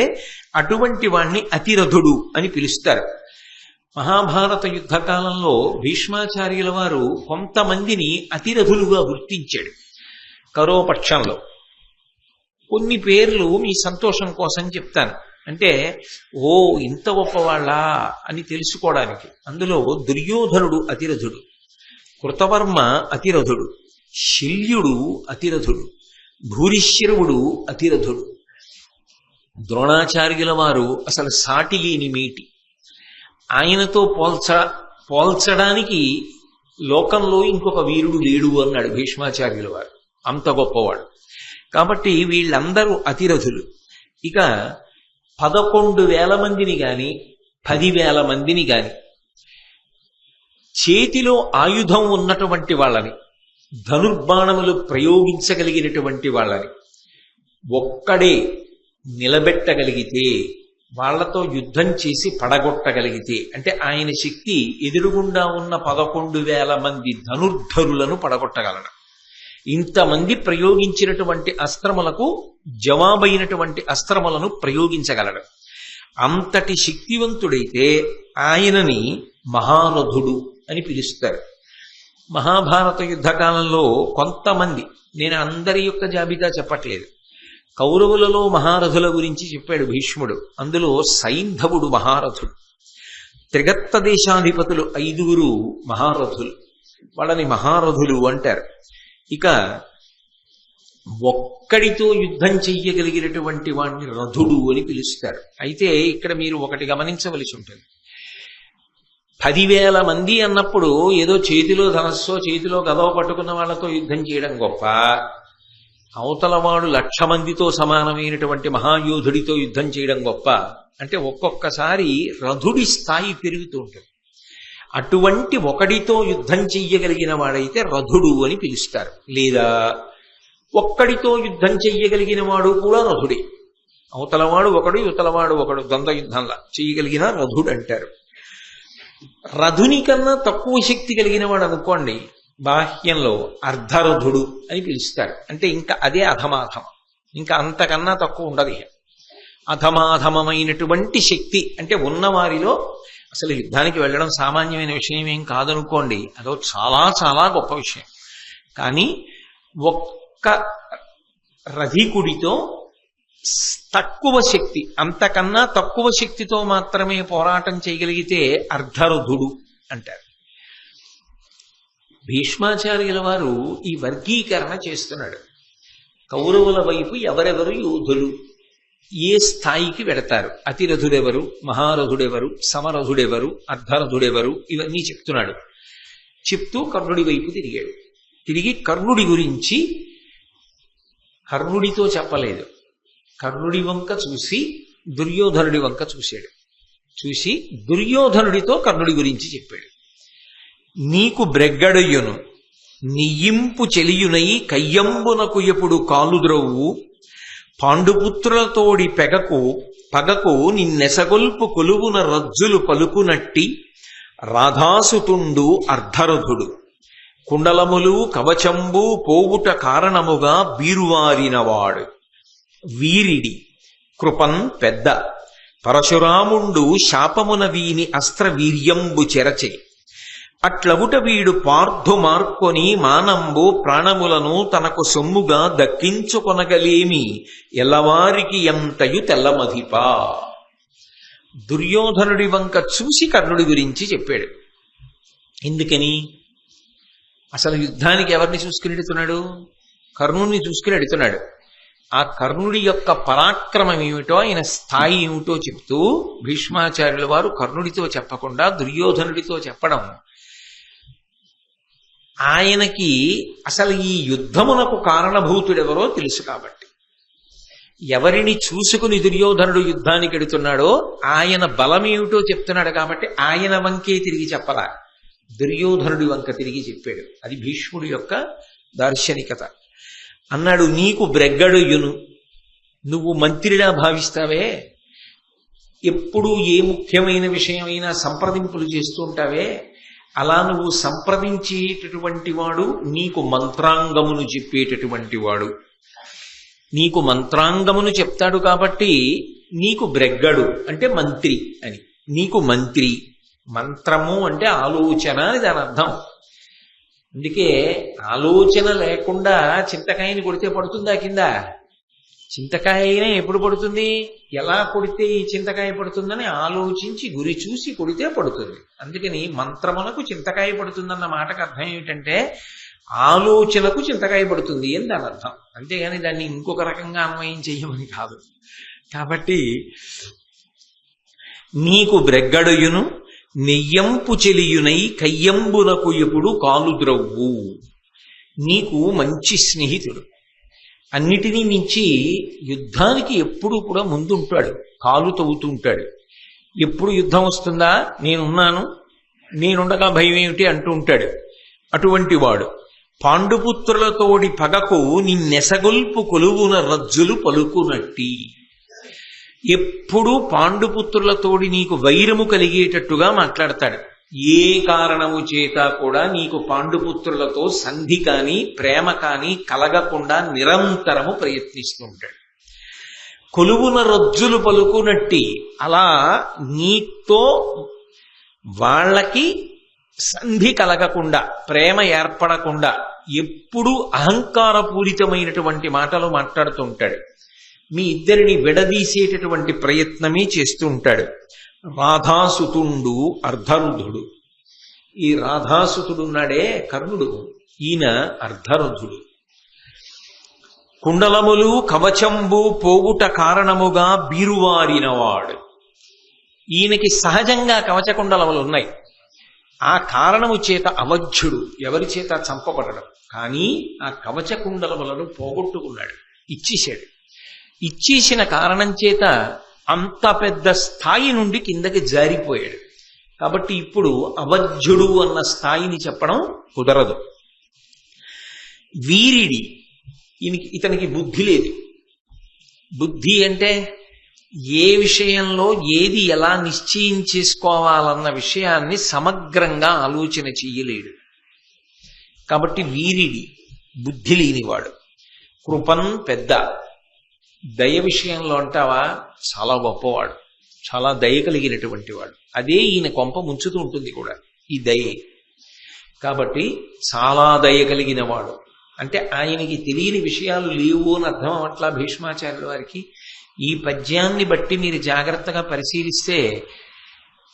అటువంటి వాణ్ణి అతిరథుడు అని పిలుస్తారు. మహాభారత యుద్ధ కాలంలో భీష్మాచార్యుల వారు కొంతమందిని అతిరథులుగా గుర్తించాడు. కరోపక్షంలో కొన్ని పేర్లు మీ సంతోషం కోసం చెప్తాను. అంటే ఓ ఇంత గొప్పవాళ్ళా అని తెలుసుకోవడానికి. అందులో దుర్యోధనుడు అతిరథుడు, కృతవర్మ అతిరథుడు, శల్యుడు అతిరథుడు, భూరిశ్రవుడు అతిరథుడు. ద్రోణాచార్యుల వారు అసలు సాటి లేని మేటి. ఆయనతో పోల్చడానికి లోకంలో ఇంకొక వీరుడు లేడు అన్నాడు భీష్మాచార్యుల వారు. అంత గొప్పవాడు. కాబట్టి వీళ్ళందరూ అతిరథులు. ఇక 11,000 మందిని గాని 10,000 మందిని గాని చేతిలో ఆయుధం ఉన్నటువంటి వాళ్ళని, ధనుర్బాణములు ప్రయోగించగలిగినటువంటి వాళ్ళని ఒక్కడే నిలబెట్టగలిగితే, వాళ్లతో యుద్ధం చేసి పడగొట్టగలిగితే, అంటే ఆయన శక్తి ఎదురుగుండా ఉన్న 11,000 మంది ధనుర్ధరులను పడగొట్టగలడు. ఇంతమంది ప్రయోగించినటువంటి అస్త్రములకు జవాబైనటువంటి అస్త్రములను ప్రయోగించగలడు. అంతటి శక్తివంతుడైతే ఆయనని మహారథుడు అని పిలుస్తారు. మహాభారత యుద్ధ కాలంలో కొంతమంది, నేను అందరి యొక్క జాబితా చెప్పట్లేదు, కౌరవులలో మహారథుల గురించి చెప్పాడు భీష్ముడు. అందులో సైంధవుడు మహారథుడు. త్రిగత్త దేశాధిపతులు 5 మహారథులు. వాళ్ళని మహారథులు అంటారు. ఇక ఒక్కడితో యుద్ధం చెయ్యగలిగినటువంటి వాడిని రథుడు అని పిలుస్తారు. అయితే ఇక్కడ మీరు ఒకటి గమనించవలసి ఉంటుంది. 10,000 మంది అన్నప్పుడు ఏదో చేతిలో ధనస్సో చేతిలో గదవ పట్టుకున్న వాళ్ళతో యుద్ధం చేయడం గొప్ప, అవతలవాడు 1,00,000 మందితో సమానమైనటువంటి మహాయోధుడితో యుద్ధం చేయడం గొప్ప అంటే ఒక్కొక్కసారి రథుడి స్థాయి పెరుగుతూ ఉంటుంది. అటువంటి ఒకడితో యుద్ధం చెయ్యగలిగిన వాడైతే రథుడు అని పిలుస్తారు. లేదా ఒక్కడితో యుద్ధం చెయ్యగలిగిన వాడు కూడా రథుడే. అవతలవాడు ఒకడు, యువతలవాడు ఒకడు, ద్వంద్వ యుద్ధంలా చెయ్యగలిగిన రథుడు అంటారు. రథుని కన్నా తక్కువ శక్తి కలిగిన వాడు అనుకోండి, బాహ్యంలో అర్ధరథుడు అని పిలుస్తారు. అంటే ఇంకా అదే అధమాధమం, ఇంకా అంతకన్నా తక్కువ ఉండదు. అధమాధమైనటువంటి శక్తి అంటే ఉన్నవారిలో అసలు యుద్ధానికి వెళ్ళడం సామాన్యమైన విషయం ఏం కాదనుకోండి, అదో చాలా చాలా గొప్ప విషయం. కానీ ఒక్క రథికుడితో తక్కువ శక్తి, అంతకన్నా తక్కువ శక్తితో మాత్రమే పోరాటం చేయగలిగితే అర్ధరథుడు అంటారు. భీష్మాచార్యుల వారు ఈ వర్గీకరణ చేస్తున్నాడు. కౌరవుల వైపు ఎవరెవరు యోధులు, ఏ స్థాయికి వెడతారు, అతిరథుడెవరు, మహారథుడెవరు, సమరథుడెవరు, అర్ధరథుడెవరు, ఇవన్నీ చెప్తున్నాడు. చెప్తూ కర్ణుడి వైపు తిరిగాడు. తిరిగి కర్ణుడి గురించి కర్ణుడితో చెప్పలేదు. కర్ణుడి వంక చూసి దుర్యోధనుడి వంక చూశాడు. చూసి దుర్యోధనుడితో కర్ణుడి గురించి చెప్పాడు. నీకు బ్రెగ్గడయ్యును నియింపు చెలియునై కయ్యంబునకు ఎప్పుడు కాలుద్రవ్వు పాండుపుత్రులతోడి పగకు నిన్నెసగొల్పు కొలువున రజ్జులు పలుకునట్టి రాధాసుతుండు అర్ధరథుడు కుండలములు కవచంబు పోవుట కారణముగా బీరువారినవాడు వీరిడి కృపన్ పెద్ద పరశురాముండు శాపమున వీని అస్త్ర వీర్యంబు చెరచే అట్లవుట వీడు పార్థు మార్కొని మానంబు ప్రాణములను తనకు సొమ్ముగా దక్కించుకొనగలేమి ఎల్లవారికి ఎంతయు తెల్లమధిపా. దుర్యోధనుడి వంక చూసి కర్ణుడి గురించి చెప్పాడు. ఎందుకని? అసలు యుద్ధానికి ఎవరిని చూసుకుని ఎడుతున్నాడు? కర్ణుడిని చూసుకుని ఎడుతున్నాడు. ఆ కర్ణుడి యొక్క పరాక్రమం ఏమిటో, ఆయన స్థాయి ఏమిటో చెప్తూ భీష్మాచార్యుల వారు కర్ణుడితో చెప్పకుండా దుర్యోధనుడితో చెప్పడం, ఆయనకి అసలు ఈ యుద్ధమునకు కారణభూతుడెవరో తెలుసు కాబట్టి. ఎవరిని చూసుకుని దుర్యోధనుడు యుద్ధానికి ఎడుతున్నాడో ఆయన బలమేమిటో చెప్తున్నాడు కాబట్టి ఆయన వంకే తిరిగి చెప్పలా, దుర్యోధనుడి వంక తిరిగి చెప్పాడు. అది భీష్ముడి యొక్క దార్శనికత. అన్నాడు, నీకు బ్రెగ్గడుయును, నువ్వు మంత్రిలా భావిస్తావే, ఎప్పుడు ఏ ముఖ్యమైన విషయమైనా సంప్రదింపులు చేస్తూ ఉంటావే, అలా నువ్వు సంప్రదించేటటువంటి వాడు నీకు మంత్రాంగమును చెప్పేటటువంటి వాడు. నీకు మంత్రాంగమును చెప్తాడు కాబట్టి నీకు బ్రెగ్గడు అంటే మంత్రి అని. నీకు మంత్రి, మంత్రము అంటే ఆలోచన అని దాని అర్థం. అందుకే ఆలోచన లేకుండా చింతకాయని కొడితే పడుతుందా కింద? చింతకాయ అయినా ఎప్పుడు పడుతుంది? ఎలా కొడితే ఈ చింతకాయ పడుతుందని ఆలోచించి గురి చూసి కొడితే పడుతుంది. అందుకని మంత్రమునకు చింతకాయ పడుతుందన్న మాటకు అర్థం ఏమిటంటే ఆలోచనకు చింతకాయ పడుతుంది అని దాని అర్థం. అంతేగాని దాన్ని ఇంకొక రకంగా అన్వయం చెయ్యమని కాదు. కాబట్టి నీకు బ్రెగ్గడుయును నెయ్యంపు చెలియునై కయ్యంబునకు ఎప్పుడు కాలుద్రవ్వు. నీకు మంచి స్నేహితుడు, అన్నిటినీ మించి యుద్ధానికి ఎప్పుడు కూడా ముందుంటాడు, కాలు తవ్వుతుంటాడు. ఎప్పుడు యుద్ధం వస్తుందా, నేనున్నాను, నేనుండగా భయం ఏమిటి అంటూ ఉంటాడు. అటువంటి వాడు పాండుపుత్రులతోడి పగకు నిన్నెసగొల్పు కొలువున రజ్జులు పలుకునట్టి. ఎప్పుడు పాండుపుత్రులతోడి నీకు వైరము కలిగేటట్టుగా మాట్లాడతాడు. ఏ కారణము చేత కూడా నీకు పాండుపుత్రులతో సంధి కాని ప్రేమ కాని కలగకుండా నిరంతరము ప్రయత్నిస్తుంటాడు. కొలువున రజ్జులు పలుకునట్టి, అలా నీతో వాళ్ళకి సంధి కలగకుండా ప్రేమ ఏర్పడకుండా ఎప్పుడూ అహంకారపూరితమైనటువంటి మాటలు మాట్లాడుతూ ఉంటాడు. మీ ఇద్దరిని విడదీసేటటువంటి ప్రయత్నమే చేస్తూ ఉంటాడు. రాధాసుతుండు అర్ధరుధుడు. ఈ రాధాసుతుడున్నాడే కర్ణుడు, ఈయన అర్ధరుధుడు. కుండలములు కవచంబు పోవుట కారణముగా బీరువారినవాడు. ఈయనకి సహజంగా కవచకుండలములు ఉన్నాయి. ఆ కారణము చేత అవధ్యుడు, ఎవరి చేత చంపబడడం. కానీ ఆ కవచకుండలములను పోగొట్టుకున్నాడు, ఇచ్చేశాడు. ఇచ్చేసిన కారణం చేత అంత పెద్ద స్థాయి నుండి కిందకి జారిపోయాడు. కాబట్టి ఇప్పుడు అవధ్యుడు అన్న స్థాయిని చెప్పడం కుదరదు. వీరిడి, ఇతనికి బుద్ధి లేదు. బుద్ధి అంటే ఏ విషయంలో ఏది ఎలా నిశ్చయం చేసుకోవాలన్న విషయాన్ని సమగ్రంగా ఆలోచన చెయ్యలేడు. కాబట్టి వీరిడి, బుద్ధి లేనివాడు. కృపన్ పెద్ద, దయ విషయంలో అంటావా చాలా గొప్పవాడు, చాలా దయ కలిగినటువంటి వాడు. అదే ఈయన కొంప ముంచుతూ ఉంటుంది కూడా, ఈ దయే. కాబట్టి చాలా దయ కలిగిన వాడు అంటే ఆయనకి తెలియని విషయాలు లేవు అని అర్థం అట్లా భీష్మాచార్యుల వారికి. ఈ పద్యాన్ని బట్టి మీరు జాగ్రత్తగా పరిశీలిస్తే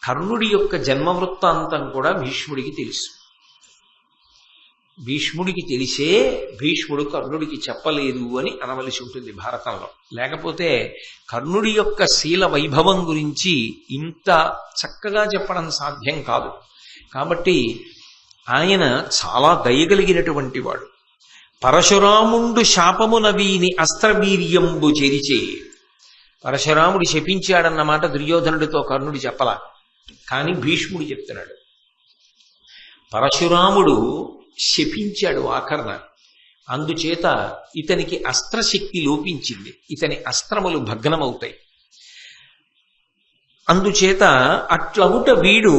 కర్ణుడి యొక్క జన్మవృత్తాంతం కూడా భీష్ముడికి తెలుసు. భీష్ముడికి తెలిసే భీష్ముడు కర్ణుడికి చెప్పలేదు అని అనవలసి ఉంటుంది భారతంలో. లేకపోతే కర్ణుడి యొక్క శీల వైభవం గురించి ఇంత చక్కగా చెప్పడం సాధ్యం కాదు. కాబట్టి ఆయన చాలా దయగలిగినటువంటి వాడు. పరశురాముండు శాపమున వీని అస్త్రవీర్యంబు చెరిచే. పరశురాముడు శపించాడన్నమాట దుర్యోధనుడితో కర్ణుడు చెప్పలా, కానీ భీష్ముడు చెప్తున్నాడు. పరశురాముడు శపించాడు ఆఖరణ, అందుచేత ఇతనికి అస్త్రశక్తి లోపించింది, ఇతని అస్త్రములు భగ్నమవుతాయి. అందుచేత అట్లవుట వీడు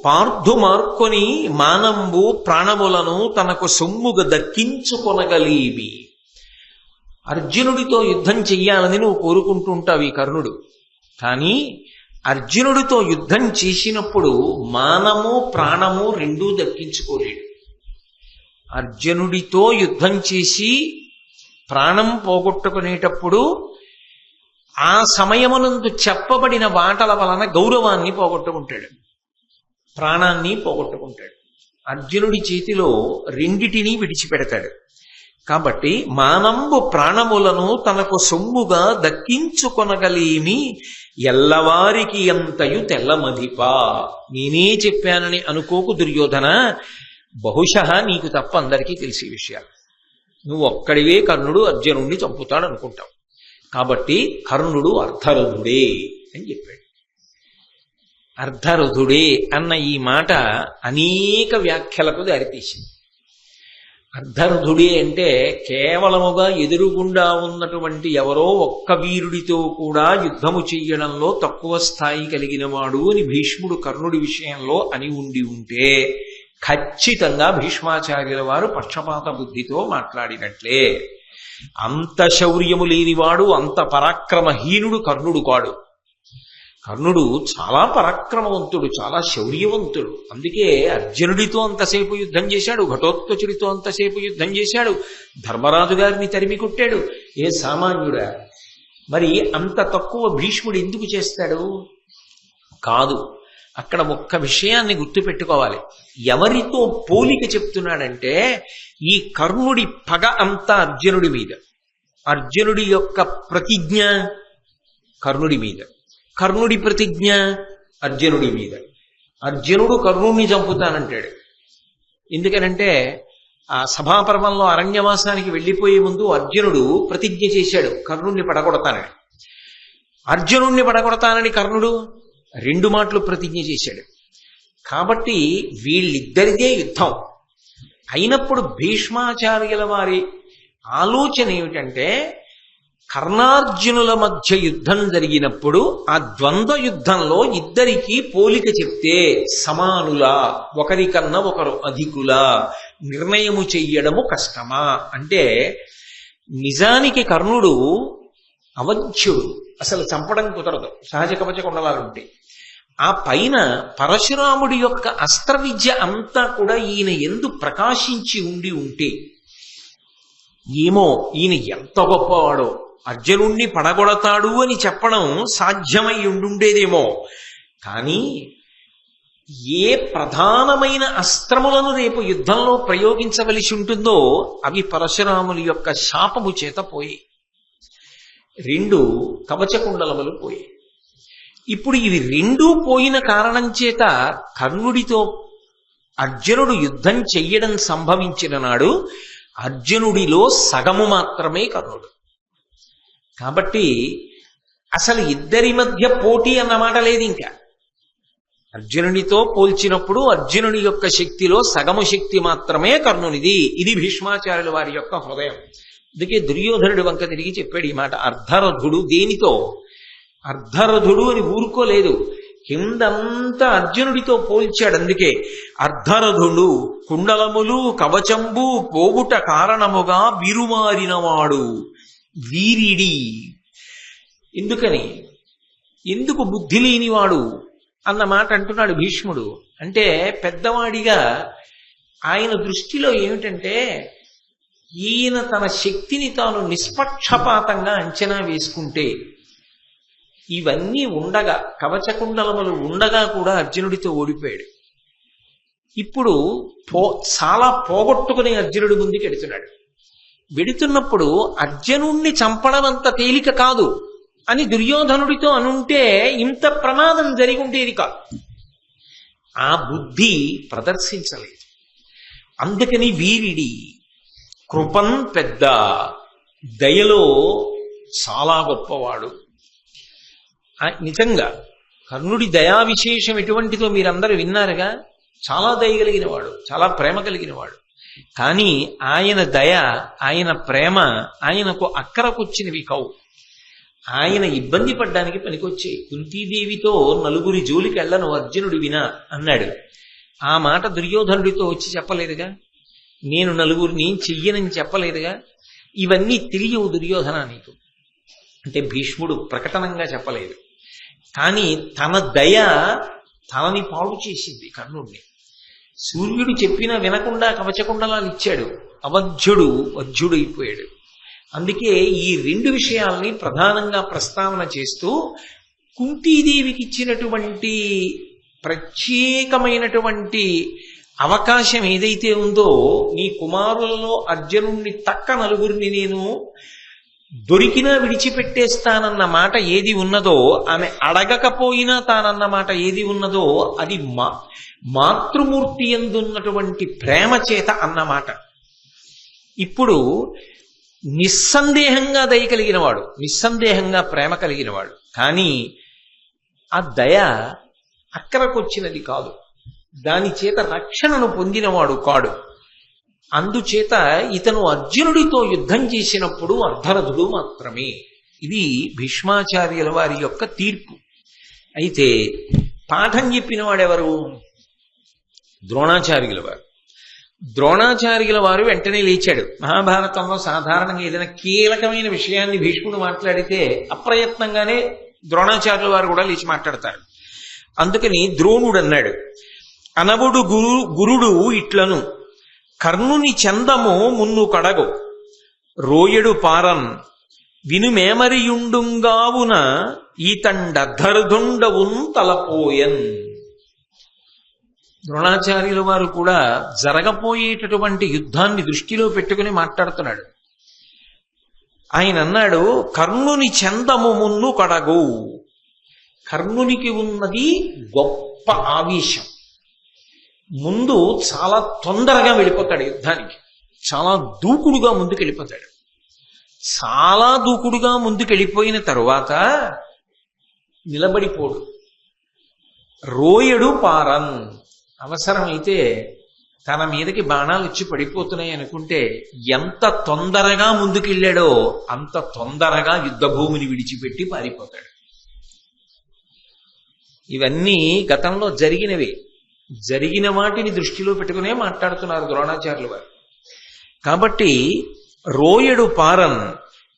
పార్థు మార్కొని మానంబు ప్రాణములను తనకు సొమ్ముగా దక్కించుకొనగలీవి. అర్జునుడితో యుద్ధం చెయ్యాలని నువ్వు కోరుకుంటుంటావు ఈ కర్ణుడు, కానీ అర్జునుడితో యుద్ధం చేసినప్పుడు మానము ప్రాణము రెండూ దక్కించుకోలేడు. అర్జునుడితో యుద్ధం చేసి ప్రాణం పోగొట్టుకునేటప్పుడు ఆ సమయమునందు చెప్పబడిన మాటల వలన గౌరవాన్ని పోగొట్టుకుంటాడు, ప్రాణాన్ని పోగొట్టుకుంటాడు. అర్జునుడి చేతిలో రెండిటినీ విడిచిపెడతాడు. కాబట్టి మానంబు ప్రాణములను తనకు సొమ్ముగా దక్కించుకొనగలేమి ఎల్లవారికి ఎంతయు తెల్లమదిపా. నేనే చెప్పానని అనుకోకు దుర్యోధన, బహుశః నీకు తప్ప అందరికీ తెలిసే విషయాలు. నువ్వు ఒక్కడివే కర్ణుడు అర్జునుడిని చంపుతాడు అనుకుంటావు. కాబట్టి కర్ణుడు అర్ధరథుడే అని చెప్పాడు. అర్ధరథుడే అన్న ఈ మాట అనేక వ్యాఖ్యలకు దారితీసింది. అర్ధరథుడే అంటే కేవలముగా ఎదురుగుండా ఉన్నటువంటి ఎవరో ఒక్క వీరుడితో కూడా యుద్ధము చెయ్యడంలో తక్కువ స్థాయి కలిగిన వాడు అని భీష్ముడు కర్ణుడి విషయంలో అని ఉండి ఉంటే ఖచ్చితంగా భీష్మాచార్యుల వారు పక్షపాత బుద్ధితో మాట్లాడినట్లే. అంత శౌర్యము లేనివాడు, అంత పరాక్రమహీనుడు కర్ణుడు కాడు. కర్ణుడు చాలా పరాక్రమవంతుడు, చాలా శౌర్యవంతుడు. అందుకే అర్జునుడితో అంతసేపు యుద్ధం చేశాడు, ఘటోత్కచుడితో అంతసేపు యుద్ధం చేశాడు, ధర్మరాజు గారిని తరిమి కొట్టాడు. ఏ సామాన్యుడా? మరి అంత తక్కువ భీష్ముడు ఎందుకు చేస్తాడు? కాదు, అక్కడ ఒక్క విషయాన్ని గుర్తుపెట్టుకోవాలి. ఎవరితో పోలిక చెప్తున్నాడంటే ఈ కర్ణుడి పగ అంతా అర్జునుడి మీద, అర్జునుడి యొక్క ప్రతిజ్ఞ కర్ణుడి మీద, కర్ణుడి ప్రతిజ్ఞ అర్జునుడి మీద. అర్జునుడు కర్ణుడిని చంపుతానంటాడు. ఎందుకనంటే ఆ సభాపర్వంలో అరణ్యవాసానికి వెళ్ళిపోయే ముందు అర్జునుడు ప్రతిజ్ఞ చేశాడు కర్ణుడిని పడగొడతానని. అర్జునుడిని పడగొడతానని కర్ణుడు 2 మాటలు ప్రతిజ్ఞ చేశాడు. కాబట్టి వీళ్ళిద్దరిదే యుద్ధం అయినప్పుడు భీష్మాచార్యుల వారి ఆలోచన ఏమిటంటే, కర్ణార్జునుల మధ్య యుద్ధం జరిగినప్పుడు ఆ ద్వంద్వ యుద్ధంలో ఇద్దరికీ పోలిక చెప్తే సమానులా, ఒకరికన్నా ఒకరు అధికులా నిర్ణయము చెయ్యడము కష్టమా అంటే, నిజానికి కర్ణుడు అవధ్యుడు, అసలు చంపడం కుదరదు, సహజ కవచ కుండలాలుంటాయి. ఆ పైన పరశురాముడి యొక్క అస్త్ర విద్య అంతా కూడా ఈయన ఎందు ప్రకాశించి ఉండి ఉంటే, ఏమో ఈయన ఎంత గొప్పవాడో, అర్జునుణ్ణి పడగొడతాడు అని చెప్పడం సాధ్యమై ఉండుండేదేమో. కానీ ఏ ప్రధానమైన అస్త్రములను రేపు యుద్ధంలో ప్రయోగించవలసి ఉంటుందో అవి పరశురాముని యొక్క శాపము చేత పోయి 2 కవచకుండలములు పోయి. ఇప్పుడు ఇవి 2 పోయిన కారణం చేత కర్ణుడితో అర్జునుడు యుద్ధం చెయ్యడం సంభవించిన నాడు అర్జునుడిలో సగము మాత్రమే కర్ణుడు. కాబట్టి అసలు ఇద్దరి మధ్య పోటీ అన్నమాట లేదు. ఇంకా అర్జునునితో పోల్చినప్పుడు అర్జునుని యొక్క శక్తిలో సగము శక్తి మాత్రమే కర్ణునిది. ఇది భీష్మాచార్యుల వారి యొక్క హృదయం. అందుకే దుర్యోధనుడి వంక తిరిగి చెప్పాడు ఈ మాట. అర్ధరథుడు దేనితో? అర్ధరథుడు అని ఊరుకోలేదు, కిందంతా అర్జునుడితో పోల్చాడు. అందుకే అర్ధరథుడు కుండలములు కవచంబు పోగుట కారణముగా విరుమారినవాడు వీరిడి. ఎందుకని? ఎందుకు బుద్ధి లేనివాడు అన్న మాట అంటున్నాడు భీష్ముడు. అంటే పెద్దవాడిగా ఆయన దృష్టిలో ఏమిటంటే, ఈయన తన శక్తిని తాను నిష్పక్షపాతంగా అంచనా వేసుకుంటే, ఇవన్నీ ఉండగా, కవచకుండలములు ఉండగా కూడా అర్జునుడితో ఓడిపోయాడు. ఇప్పుడు చాలా పోగొట్టుకుని అర్జునుడి ముందుకు వెడుతున్నాడు. వెడుతున్నప్పుడు అర్జునుణ్ణి చంపడం అంత తేలిక కాదు అని దుర్యోధనుడితో అనుంటే ఇంత ప్రమాదం జరిగి ఉండేది కాదు. ఆ బుద్ధి ప్రదర్శించలేదు. అందుకని వీరిడి కృపన్ పెద్ద, దయలో చాలా గొప్పవాడు. నిజంగా కర్ణుడి దయా విశేషం ఎటువంటిదో మీరందరూ విన్నారుగా. చాలా దయ కలిగిన వాడు, చాలా ప్రేమ కలిగిన వాడు. కానీ ఆయన దయ, ఆయన ప్రేమ ఆయనకు అక్కరకొచ్చినవి కావు. ఆయన ఇబ్బంది పడ్డానికి పనికొచ్చాయి. కుంతీదేవితో నలుగురి జోలికి వెళ్ళను అర్జునుడు వినా అన్నాడు. ఆ మాట దుర్యోధనుడితో వచ్చి చెప్పలేదుగా. నేను నలుగురిని చెయ్యనని చెప్పలేదుగా. ఇవన్నీ తెలియవు దుర్యోధన నీకు అంటే భీష్ముడు ప్రకటనంగా చెప్పలేదు. కానీ తన దయ తనని పాడు చేసింది కర్ణుడిని. సూర్యుడు చెప్పినా వినకుండా కవచకుండలాలు ఇచ్చాడు. అవధ్యుడు వధ్యుడైపోయాడు. అందుకే ఈ రెండు విషయాల్ని ప్రధానంగా ప్రస్తావన చేస్తూ కుంతీదేవికి ఇచ్చినటువంటి ప్రత్యేకమైనటువంటి అవకాశం ఏదైతే ఉందో, నీ కుమారులలో అర్జునుణ్ణి తక్క నలుగురిని నేను దొరికినా విడిచిపెట్టేస్తానన్న మాట ఏది ఉన్నదో, ఆమె అడగకపోయినా తానన్న మాట ఏది ఉన్నదో, అది మాతృమూర్తి యందున్నటువంటి ప్రేమ చేత అన్నమాట. ఇప్పుడు నిస్సందేహంగా దయ కలిగినవాడు, నిస్సందేహంగా ప్రేమ కలిగినవాడు. కానీ ఆ దయ అక్కరకొచ్చినది కాదు, దాని చేత రక్షణను పొందినవాడు కాడు. అందుచేత ఇతను అర్జునుడితో యుద్ధం చేసినప్పుడు అర్ధరథుడు మాత్రమే. ఇది భీష్మాచార్యుల వారి యొక్క తీర్పు. అయితే పాఠం చెప్పిన వాడెవరు? ద్రోణాచార్యుల వారు. ద్రోణాచార్యుల వారు వెంటనే లేచాడు. మహాభారతంలో సాధారణంగా ఏదైనా కీలకమైన విషయాన్ని భీష్ముడు మాట్లాడితే అప్రయత్నంగానే ద్రోణాచార్యుల వారు కూడా లేచి మాట్లాడతారు. అందుకని ద్రోణుడు అన్నాడు, అనవుడు గురుడు ఇట్లను కర్ణుని చందము మున్ను కడగో రోయడు పారన్ వినుమేమరియుండుంగావున ఈతండర్ధరుదుండవున్ తలపోయన్. ద్రోణాచార్యుల వారు కూడా జరగపోయేటటువంటి యుద్ధాన్ని దృష్టిలో పెట్టుకుని మాట్లాడుతున్నాడు. ఆయన అన్నాడు, కర్ణుని చందము మున్ను కడగు. కర్ణునికి ఉన్నది గొప్ప ఆవేశం. ముందు చాలా తొందరగా వెళ్ళిపోతాడు యుద్ధానికి, చాలా దూకుడుగా ముందుకెళ్ళిపోతాడు. చాలా దూకుడుగా ముందుకెళ్ళిపోయిన తరువాత నిలబడిపోడు. రోయడు పారన్, అవసరమైతే తన మీదకి బాణాలు వచ్చి పడిపోతున్నాయి అనుకుంటే ఎంత తొందరగా ముందుకెళ్ళాడో అంత తొందరగా యుద్ధభూమిని విడిచిపెట్టి పారిపోతాడు. ఇవన్నీ గతంలో జరిగినవే. జరిగిన వాటిని దృష్టిలో పెట్టుకునే మాట్లాడుతున్నారు ద్రోణాచార్యుల వారు. కాబట్టి రోయడు పారన్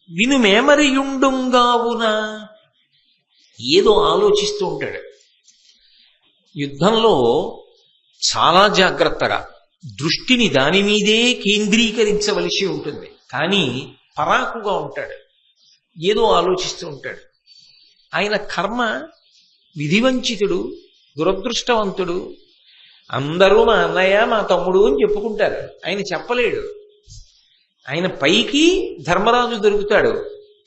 వినుమేమరియుండుంగావున, ఏదో ఆలోచిస్తూ ఉంటాడు. యుద్ధంలో చాలా జాగ్రత్తగా దృష్టిని దాని మీదే కేంద్రీకరించవలసి ఉంటుంది. కానీ పరాకుగా ఉంటాడు, ఏదో ఆలోచిస్తూ ఉంటాడు. ఆయన కర్మ విధివంచితుడు, దురదృష్టవంతుడు. అందరూ మా అన్నయ్య మా తమ్ముడు అని చెప్పుకుంటారు, ఆయన చెప్పలేడు. ఆయన పైకి ధర్మరాజు దొరుకుతాడు,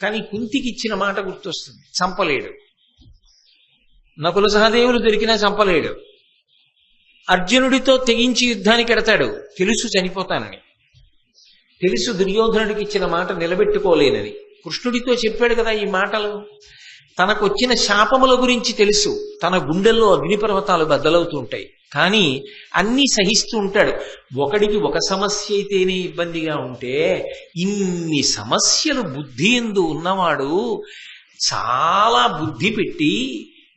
కానీ కుంతికి ఇచ్చిన మాట గుర్తొస్తుంది, చంపలేడు. నకుల సహదేవులు దొరికినా చంపలేడు. అర్జునుడితో తెగించి యుద్ధానికి ఎడతాడు, తెలుసు చనిపోతానని, తెలుసు దుర్యోధనుడికి ఇచ్చిన మాట నిలబెట్టుకోలేనని. కృష్ణుడితో చెప్పాడు కదా ఈ మాటలు. తనకొచ్చిన శాపముల గురించి తెలుసు, తన గుండెల్లో అగ్నిపర్వతాలు బద్దలవుతూ ఉంటాయి, కానీ అన్నీ సహిస్తూ ఉంటాడు. ఒకడికి ఒక సమస్య అయితేనే ఇబ్బందిగా ఉంటే ఇన్ని సమస్యలు బుద్ధి యందు ఉన్నవాడు చాలా బుద్ధి పెట్టి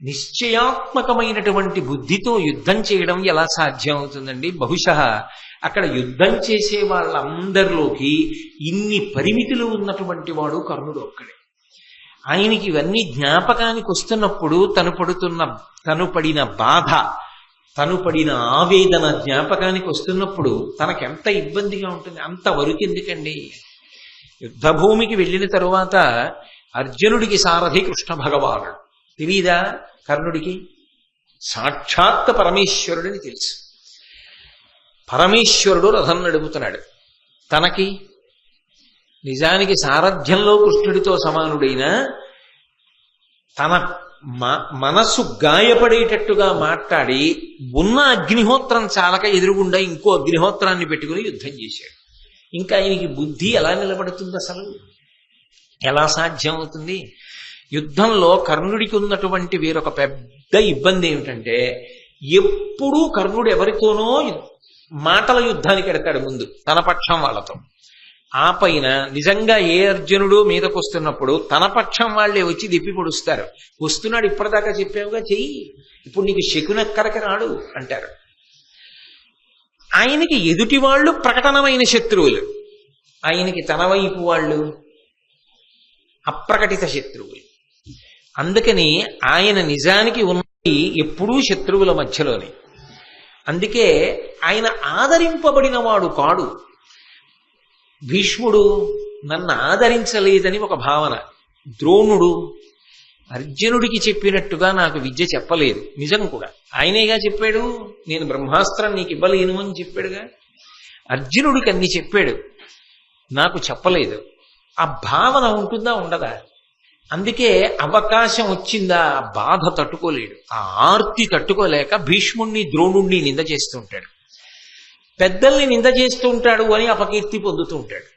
నిశ్చయాత్మకమైనటువంటి బుద్ధితో యుద్ధం చేయడం ఎలా సాధ్యం అవుతుందండి? బహుశా అక్కడ యుద్ధం చేసే వాళ్ళందరిలోకి ఇన్ని పరిమితులు ఉన్నటువంటి వాడు కర్ణుడు ఒక్కడే. ఆయనకి ఇవన్నీ జ్ఞాపకానికి వస్తున్నప్పుడు తను పడిన బాధ, తను పడిన ఆవేదన జ్ఞాపకానికి వస్తున్నప్పుడు తనకెంత ఇబ్బందిగా ఉంటుంది. అంతవరకు ఎందుకండి? యుద్ధభూమికి వెళ్ళిన తరువాత అర్జునుడికి సారథి కృష్ణ భగవానుడు. తెలీదా కర్ణుడికి? సాక్షాత్ పరమేశ్వరుడిని తెలుసు. పరమేశ్వరుడు రథం నడుపుతున్నాడు. తనకి నిజానికి సారథ్యంలో కృష్ణుడితో సమానుడైన తన మనసు గాయపడేటట్టుగా మాట్లాడి ఉన్న అగ్నిహోత్రం చాలక ఎదురుగుండా ఇంకో అగ్నిహోత్రాన్ని పెట్టుకుని యుద్ధం చేశాడు. ఇంకా ఆయనకి బుద్ధి ఎలా నిలబడుతుంది? అసలు ఎలా సాధ్యం అవుతుంది? యుద్ధంలో కర్ణుడికి ఉన్నటువంటి వేరొక పెద్ద ఇబ్బంది ఏమిటంటే, ఎప్పుడూ కర్ణుడు ఎవరితోనో మాటల యుద్ధానికి ఎడతాడు ముందు తన పక్షం వాళ్ళతో. ఆ పైన నిజంగా ఏ అర్జునుడు మీదకు వస్తున్నప్పుడు తన పక్షం వాళ్లే వచ్చి దిప్పి పొడుస్తారు. వస్తున్నాడు, ఇప్పటిదాకా చెప్పావుగా, చెయ్యి, ఇప్పుడు నీకు శకునెక్కడికి రాడు అంటారు. ఆయనకి ఎదుటి వాళ్ళు ప్రకటనమైన శత్రువులు, ఆయనకి తన వైపు వాళ్ళు అప్రకటిత శత్రువులు. అందుకని ఆయన నిజానికి ఉన్నది ఎప్పుడూ శత్రువుల మధ్యలోనే. అందుకే ఆయన ఆదరింపబడిన వాడు కాడు. భీష్ముడు నన్ను ఆదరించలేదని ఒక భావన. ద్రోణుడు అర్జునుడికి చెప్పినట్టుగా నాకు విద్య చెప్పలేదు. నిజం కూడా ఆయనేగా చెప్పాడు, నేను బ్రహ్మాస్త్రం నీకు ఇవ్వలేను అని చెప్పాడుగా. అర్జునుడికి అన్ని చెప్పాడు, నాకు చెప్పలేదు. ఆ భావన ఉంటుందా ఉండదా? అందుకే అవకాశం వచ్చిందా బాధ తట్టుకోలేడు, ఆ ఆర్తి తట్టుకోలేక భీష్ముణ్ణి ద్రోణుణ్ణి నింద చేస్తూ ఉంటాడు, పెద్దల్ని నింద చేస్తూ ఉంటాడు అని అపకీర్తి పొందుతూ ఉంటాడు.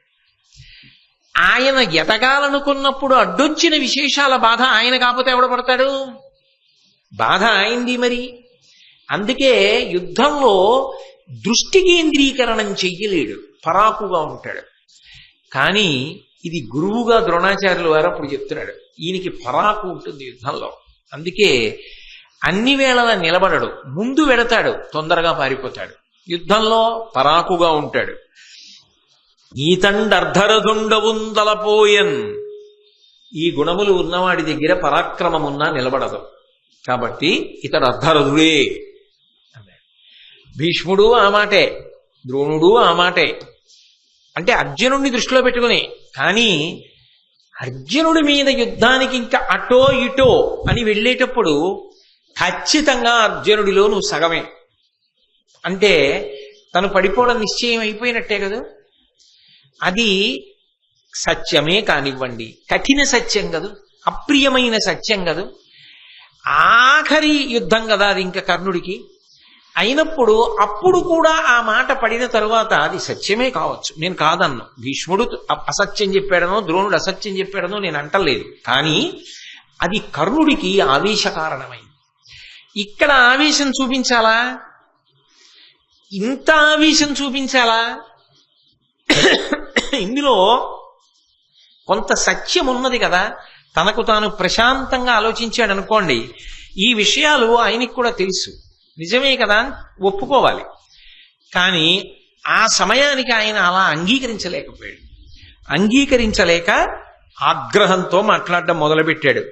ఆయన ఎదగాలనుకున్నప్పుడు అడ్డొచ్చిన విశేషాల బాధ ఆయన కాకపోతే ఎవడ పడతాడు? బాధ ఆయనది మరి. అందుకే యుద్ధంలో దృష్టి కేంద్రీకరణం చెయ్యలేడు, పరాకుగా ఉంటాడు. కానీ ఇది గురువుగా ద్రోణాచార్యుల వారు అప్పుడు చెప్తున్నాడు, ఈయనకి పరాకు ఉంటుంది యుద్ధంలో. అందుకే అన్ని వేళలా నిలబడడు, ముందు వెడతాడు, తొందరగా పారిపోతాడు. యుద్ధంలో పరాకుగా ఉంటాడు. ఈతండర్ధరదుండవుందలపోయన్, ఈ గుణములు ఉన్నవాడి దగ్గర పరాక్రమమున్నా నిలబడదు. కాబట్టి ఇతడు అర్ధరథుడే. భీష్ముడు ఆ మాటే, ద్రోణుడు ఆ మాటే. అంటే అర్జునుడిని దృష్టిలో పెట్టుకుని. కానీ అర్జునుడి మీద యుద్ధానికి ఇంకా అటో ఇటో అని వెళ్ళేటప్పుడు ఖచ్చితంగా అర్జునుడిలో నువ్వు సగమే. అంటే తను పడిపోవడం నిశ్చయం అయిపోయినట్టే కదా. అది సత్యమే కానివ్వండి, కఠిన సత్యం కదూ, అప్రియమైన సత్యం కదూ, ఆఖరి యుద్ధం కదా అది ఇంకా కర్ణుడికి. అయినప్పుడు అప్పుడు కూడా ఆ మాట పడిన తరువాత అది సత్యమే కావచ్చు, నేను కాదన్ను. భీష్ముడు అసత్యం చెప్పాడనో ద్రోణుడు అసత్యం చెప్పాడనో నేను అంటలేదు. కానీ అది కర్ణుడికి ఆవేశ కారణమైంది. ఇక్కడ ఆవేశం చూపించాలా? ఇంత ఆవేశం చూపించాలా? ఇందులో కొంత సత్యం ఉన్నది కదా. తనకు తాను ప్రశాంతంగా ఆలోచించాడు అనుకోండి, ఈ విషయాలు ఆయనకి కూడా తెలుసు, నిజమే కదా, ఒప్పుకోవాలి. కానీ ఆ సమయానికి ఆయన అలా అంగీకరించలేకపోయాడు. అంగీకరించలేక ఆగ్రహంతో మాట్లాడడం మొదలుపెట్టాడు.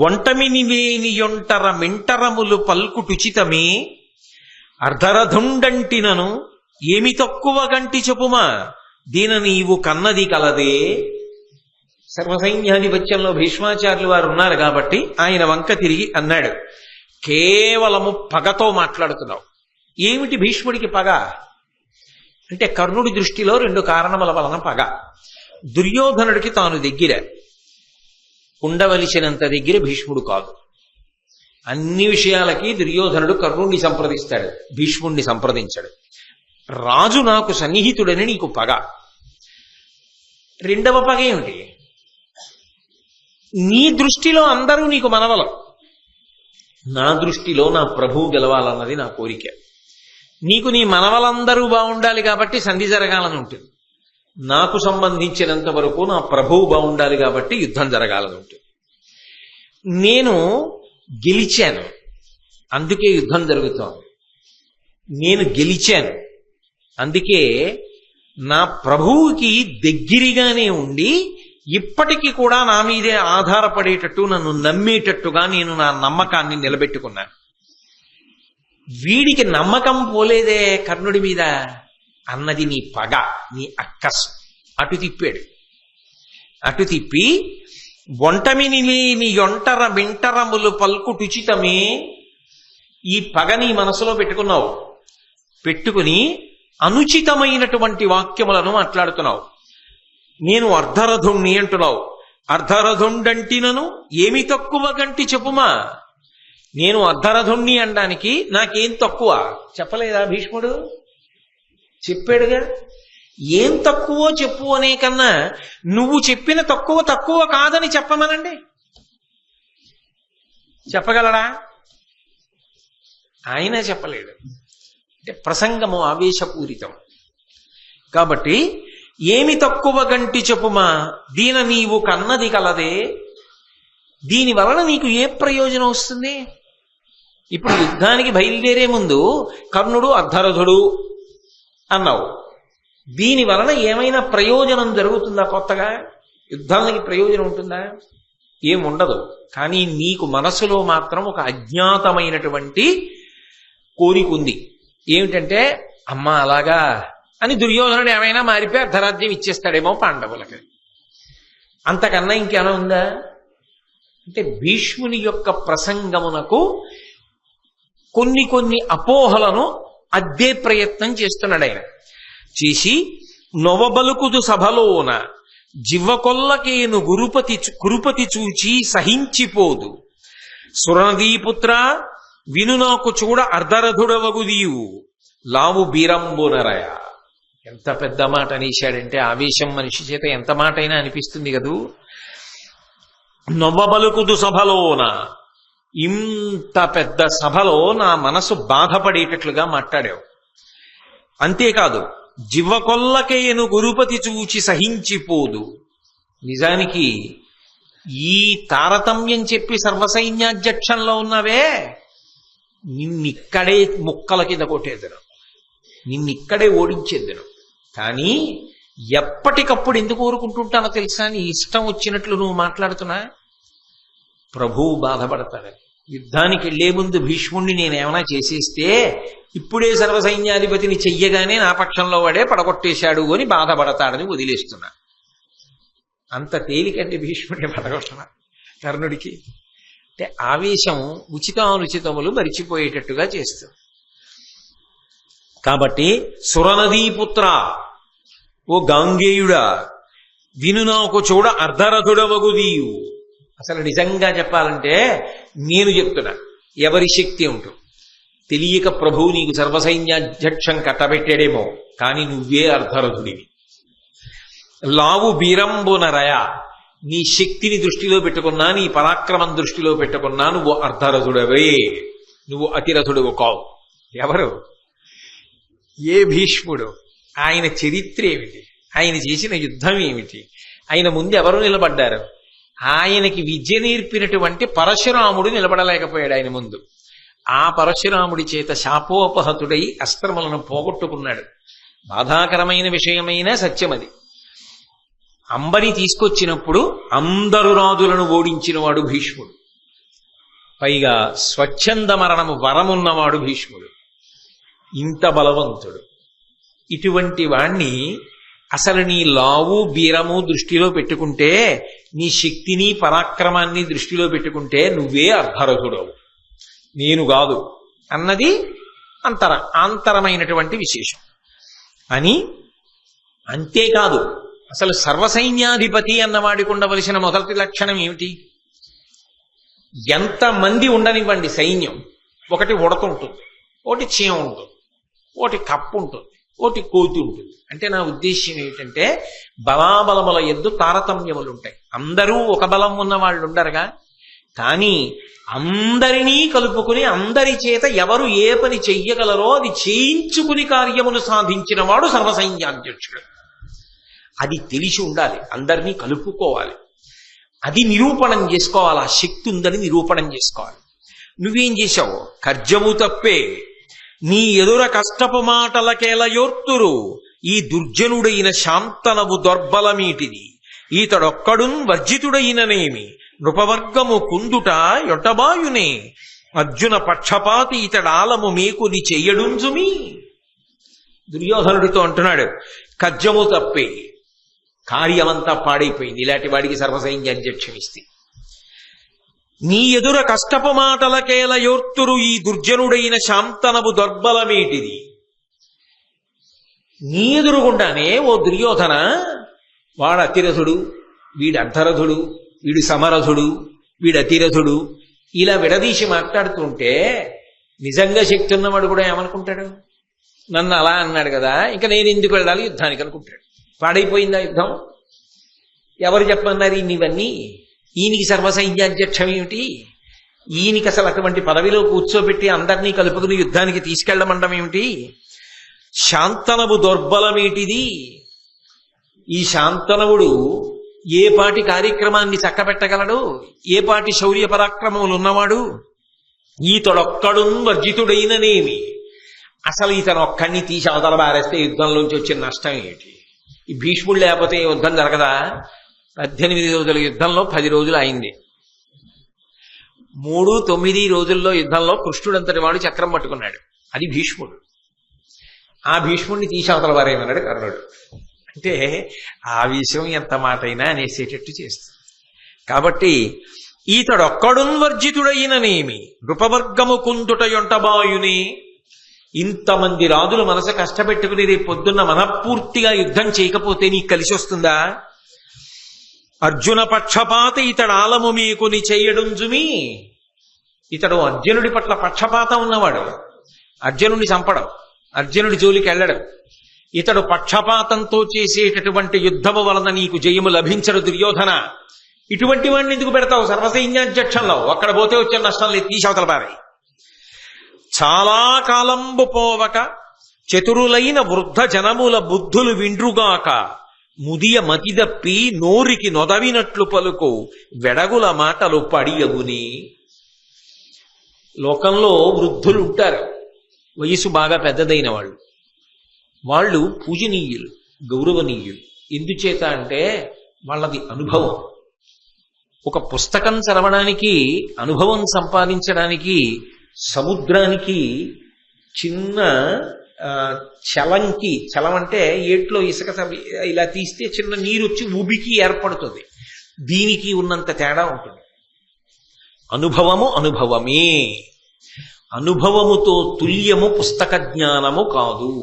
ఒంటమిని వేని యొంటర మింటరములు పల్కుటుచితమే, అర్ధరథుండంటినను ఏమి తక్కువ గంటి చెప్పుమా, దీన నీవు కన్నది కలదే. సర్వసైన్యాధిపత్యంలో భీష్మాచార్యులు వారు ఉన్నారు కాబట్టి ఆయన వంక తిరిగి అన్నాడు, కేవలము పగతో మాట్లాడుతున్నావు. ఏమిటి భీష్ముడికి పగ అంటే, కర్ణుడి దృష్టిలో రెండు కారణముల వలన పగ. దుర్యోధనుడికి తాను దగ్గర, ఉండవలసినంత దగ్గర భీష్ముడు కాదు. అన్ని విషయాలకి దుర్యోధనుడు కర్ణుడిని సంప్రదిస్తాడు, భీష్ముడిని సంప్రదించాడు. రాజు నాకు సన్నిహితుడని నీకు పగ. రెండవ పగ ఏమిటి? నీ దృష్టిలో అందరూ నీకు మనవలం, నా దృష్టిలో నా ప్రభువు గెలవాలన్నది నా కోరిక. నీకు నీ మనవలందరూ బాగుండాలి కాబట్టి సంధి జరగాలని ఉంటుంది. నాకు సంబంధించినంత వరకు నా ప్రభువు బాగుండాలి కాబట్టి యుద్ధం జరగాలని ఉంటుంది. నేను గెలిచాను, అందుకే యుద్ధం జరుగుతోంది. నేను గెలిచాను, అందుకే నా ప్రభువుకి దగ్గరగానే ఉండి ఇప్పటికీ కూడా నా మీదే ఆధారపడేటట్టు, నన్ను నమ్మేటట్టుగా నేను నా నమ్మకాన్ని నిలబెట్టుకున్నాను. వీడికి నమ్మకం పోలేదే కర్ణుడి మీద అన్నది నీ పగ, నీ అక్కసు. అటు తిప్పాడు. అటు తిప్పి ఒంటమిని లేని యొంటర మింటరములు పల్కుటుచితమే, ఈ పగ నీ మనసులో పెట్టుకున్నావు. పెట్టుకుని అనుచితమైనటువంటి వాక్యములను మాట్లాడుతున్నావు. నేను అర్ధరథుణ్ణి అంటున్నావు. అర్ధరథుండంటినను ఏమి తక్కువ గంటి చెప్పుమా. నేను అర్ధరథుణ్ణి అనడానికి నాకేం తక్కువ చెప్పలేదా భీష్ముడు? చెప్పాడుగా. ఏం తక్కువ చెప్పు అనే కన్నా నువ్వు చెప్పిన తక్కువ తక్కువ కాదని చెప్పమనండి. చెప్పగలడా? ఆయన చెప్పలేడు. అంటే ప్రసంగము ఆవేశపూరితం కాబట్టి ఏమి తక్కువ గంటి చెప్పుమా దీన నీవు కన్నది కలదే. దీని వలన నీకు ఏ ప్రయోజనం వస్తుంది? ఇప్పుడు యుద్ధానికి బయలుదేరే ముందు కర్ణుడు అర్ధరథుడు అన్నావు. దీని వలన ఏమైనా ప్రయోజనం జరుగుతుందా? కొత్తగా యుద్ధానికి ప్రయోజనం ఉంటుందా? ఏముండదు. కానీ నీకు మనసులో మాత్రం ఒక అజ్ఞాతమైనటువంటి కోరిక ఉంది. ఏమిటంటే అమ్మ అలాగా అని దుర్యోధనుడు ఏమైనా మారిపోయి అర్ధరాజ్యం ఇచ్చేస్తాడేమో పాండవులకి. అంతకన్నా ఇంకేమైనా ఉందా? అంటే భీష్ముని యొక్క ప్రసంగమునకు కొన్ని కొన్ని అపోహలను అద్దే ప్రయత్నం చేస్తున్నాడు ఆయన. చేసి నొవబలుకుదు సభలోన జివ్వకొల్లకేను కురుపతి చూచి సహించిపోదు. సురనదీపుత్ర విను నాకు చూడ అర్ధరథుడవగుదీవు లావు బీరంబునరయ. ఎంత పెద్ద మాట అనేశాడంటే ఆవేశం మనిషి చేత ఎంత మాట అయినా అనిపిస్తుంది కదూ. నొవ్వబలుకుదు సభలోన, ఇంత పెద్ద సభలో నా మనసు బాధపడేటట్లుగా మాట్లాడావు. అంతేకాదు జివ్వకొల్లకేను గురుపతి చూచి సహించిపోదు. నిజానికి ఈ తారతమ్యం చెప్పి సర్వసైన్యాధ్యక్షంలో ఉన్నవే నిన్నిక్కడే ముక్కల కింద కొట్టేద్దను, నిన్నిక్కడే ఓడించేద్దను. కానీ ఎప్పటికప్పుడు ఎందుకు ఊరుకుంటుంటానో తెలుసా? నీ ఇష్టం వచ్చినట్లు నువ్వు మాట్లాడుతున్నా ప్రభువు బాధపడతాడని. యుద్ధానికి వెళ్లే ముందు భీష్ముణ్ణి నేనేమైనా చేసేస్తే ఇప్పుడే సర్వసైన్యాధిపతిని చెయ్యగానే నా పక్షంలో వాడే పడగొట్టేశాడు అని బాధపడతాడని వదిలేస్తున్నా. అంత తేలికంటే భీష్ముడిని పడగొట్టన కర్ణుడికి. అంటే ఆవేశం ఉచితానుచితములు మరిచిపోయేటట్టుగా చేస్తుంది. కాబట్టి సురనదీపుత్ర, ఓ గాంగేయుడా, విను నాకు చూడ అర్ధరథుడవగుదీవు. అసలు నిజంగా చెప్పాలంటే నేను చెప్తున్నా, ఎవరి శక్తి ఉంటుంది తెలియక ప్రభువు నీకు సర్వసైన్యాధ్యక్షం కట్టబెట్టాడేమో, కానీ నువ్వే అర్ధరథుడివి. లావు బీరంబునరయ, నీ శక్తిని దృష్టిలో పెట్టుకున్నా, నీ పరాక్రమం దృష్టిలో పెట్టుకున్నా నువ్వు అర్ధరథుడవే, నువ్వు అతిరథుడు కావు. ఎవరు? ఏ భీష్ముడు? ఆయన చరిత్ర ఏమిటి? ఆయన చేసిన యుద్ధం ఏమిటి? ఆయన ముందు ఎవరు నిలబడ్డారు? ఆయనకి విద్య నేర్పినటువంటి పరశురాముడు నిలబడలేకపోయాడు ఆయన ముందు. ఆ పరశురాముడి చేత శాపోపహతుడై అస్త్రములను పోగొట్టుకున్నాడు. బాధాకరమైన విషయమైన సత్యమది. అంబని తీసుకొచ్చినప్పుడు అందరు రాజులను ఓడించిన వాడు భీష్ముడు. పైగా స్వచ్ఛంద మరణము వరమున్నవాడు భీష్ముడు. ఇంత బలవంతుడు. ఇటువంటి వాణ్ణి అసలు నీ లావు బీరము దృష్టిలో పెట్టుకుంటే, నీ శక్తిని పరాక్రమాన్ని దృష్టిలో పెట్టుకుంటే నువ్వే అర్ధరథుడవు, నేను కాదు అన్నది ఆంతరమైనటువంటి విశేషం అని. అంతేకాదు అసలు సర్వసైన్యాధిపతి అన్నవాడికి ఉండవలసిన మొదటి లక్షణం ఏమిటి? ఎంతమంది ఉండనివ్వండి సైన్యం, ఒకటి ఉడత ఉంటుంది, ఒకటి చీమ ఉంటుంది, ఒకటి కప్పు ఉంటుంది, ఒకటి కోతి ఉంటుంది. అంటే నా ఉద్దేశ్యం ఏమిటంటే బలాబలముల యందు తారతమ్యములు ఉంటాయి. అందరూ ఒక బలం ఉన్న వాళ్ళు ఉండరుగా. కానీ అందరినీ కలుపుకుని అందరి చేత ఎవరు ఏ పని చెయ్యగలరో అది చేయించుకుని కార్యమును సాధించిన వాడు సర్వసైన్యాధ్యక్షుడు. అది తెలిసి ఉండాలి, అందరినీ కలుపుకోవాలి, అది నిరూపణం చేసుకోవాలి, ఆ శక్తి ఉందని నిరూపణం చేసుకోవాలి. నువ్వేం చేశావు? కర్జము తప్పే నీ ఎదుర కష్టపు మాటలకేలయోర్తురు ఈ దుర్జనుడైన శాంతనవు దొర్బలమీటిది ఈతడొక్కడున్ వర్జితుడైననేమి నృపవర్గము కుందుట యొటబాయునే అర్జున పక్షపాతి ఇతడాలము మేకుని చెయ్యడుంజుమి. దుర్యోధనుడితో అంటున్నాడు, కర్జము తప్పే, కార్యమంతా పాడైపోయింది ఇలాంటి వాడికి సర్వసైన్యాధ్యక్షం ఇస్తే. నీ ఎదుర కష్టపు మాటలకేలయోర్తురు ఈ దుర్జనుడైన శాంతనవు దొర్బలమేటిది. నీ ఎదురుగుండానే ఓ దుర్యోధన, వాడు అతిరథుడు, వీడు అర్ధరథుడు, వీడు సమరథుడు, వీడు అతిరథుడు, ఇలా విడదీసి మాట్లాడుతుంటే నిజంగా శక్తి ఉన్నవాడు కూడా ఏమనుకుంటాడు? నన్ను అలా అన్నాడు కదా, ఇంకా నేను ఎందుకు వెళ్ళాలి యుద్ధానికి అనుకుంటాడు. పాడైపోయిందా యుద్ధం? ఎవరు చెప్పమన్నారు ఇవన్నీ? ఈయనకి సర్వసైన్యాధ్యక్షం ఏమిటి? ఈయనకి అసలు అటువంటి పదవిలో కూర్చోబెట్టి అందరినీ కలుపుకుని యుద్ధానికి తీసుకెళ్లమండం ఏమిటి? శాంతనవు దౌర్బలమేటిది? ఈ శాంతనవుడు ఏ పాటి కార్యక్రమాన్ని చక్కబెట్టగలడు? ఏ పాటి శౌర్య పరాక్రమములు ఉన్నవాడు? ఈతడొక్కడు వర్జితుడైననేమి? అసలు ఇతను ఒక్కడిని తీసి అవతల బారేస్తే యుద్ధంలోంచి వచ్చిన నష్టం ఏమిటి? ఈ భీష్ముడు లేకపోతే యుద్ధం జరగదా? 18 రోజుల యుద్ధంలో 10 రోజులు అయింది. 3-9 రోజుల్లో యుద్ధంలో కృష్ణుడంతటి వాడు చక్రం పట్టుకున్నాడు. అది భీష్ముడు. ఆ భీష్ముడిని తీసి అవతల వారేమన్నాడు కర్ణుడు. అంటే ఆ విషయం ఎంత మాట అయినా అనేసేటట్టు చేస్తుంది. కాబట్టి ఈతడొక్కడున్ వర్జితుడైననేమి నృపవర్గము కుందుట యొంటబాయునే. ఇంతమంది రాజులు మనసు కష్టపెట్టుకుని రేపు పొద్దున్న మనపూర్తిగా యుద్ధం చేయకపోతే నీకు కలిసి వస్తుందా? అర్జున పక్షపాత ఇతడు ఆలము మీకుని చేయడుంజుమి. ఇతడు అర్జునుడి పట్ల పక్షపాతం ఉన్నవాడు. అర్జునుడిని చంపడం, అర్జునుడి జోలికి వెళ్ళడం. ఇతడు పక్షపాతంతో చేసేటటువంటి యుద్ధము వలన నీకు జయము లభించడు దుర్యోధన. ఇటువంటి వాడిని ఎందుకు పెడతావు సర్వసైన్యాధ్యక్షంలో? అక్కడ పోతే వచ్చే నష్టం లేదు, తీసవతల పారే. చాలా కాలంబు పోవక చతురులైన వృద్ధ జనముల బుద్ధులు విండ్రుగాక ముదియ మతిదప్పి నోరికి నొదవినట్లు పలుకు వెడగుల మాటలు పడియగుని. లోకంలో వృద్ధులు ఉంటారు, వయసు బాగా పెద్దదైన వాళ్ళు. వాళ్ళు పూజనీయులు, గౌరవనీయులు. ఎందుచేత అంటే వాళ్ళది అనుభవం. ఒక పుస్తకం చదవడానికి, అనుభవం సంపాదించడానికి సముద్రానికి చిన్న చలంకి, చలం అంటే ఏట్లో ఇసుక ఇలా తీస్తే చిన్న నీరు వచ్చి ఉబికి ఏర్పడుతుంది. దీనికి ఉన్నంత తేడా ఉంటుంది. అనుభవము అనుభవమే. అనుభవముతో తుల్యము పుస్తక జ్ఞానము కాదు.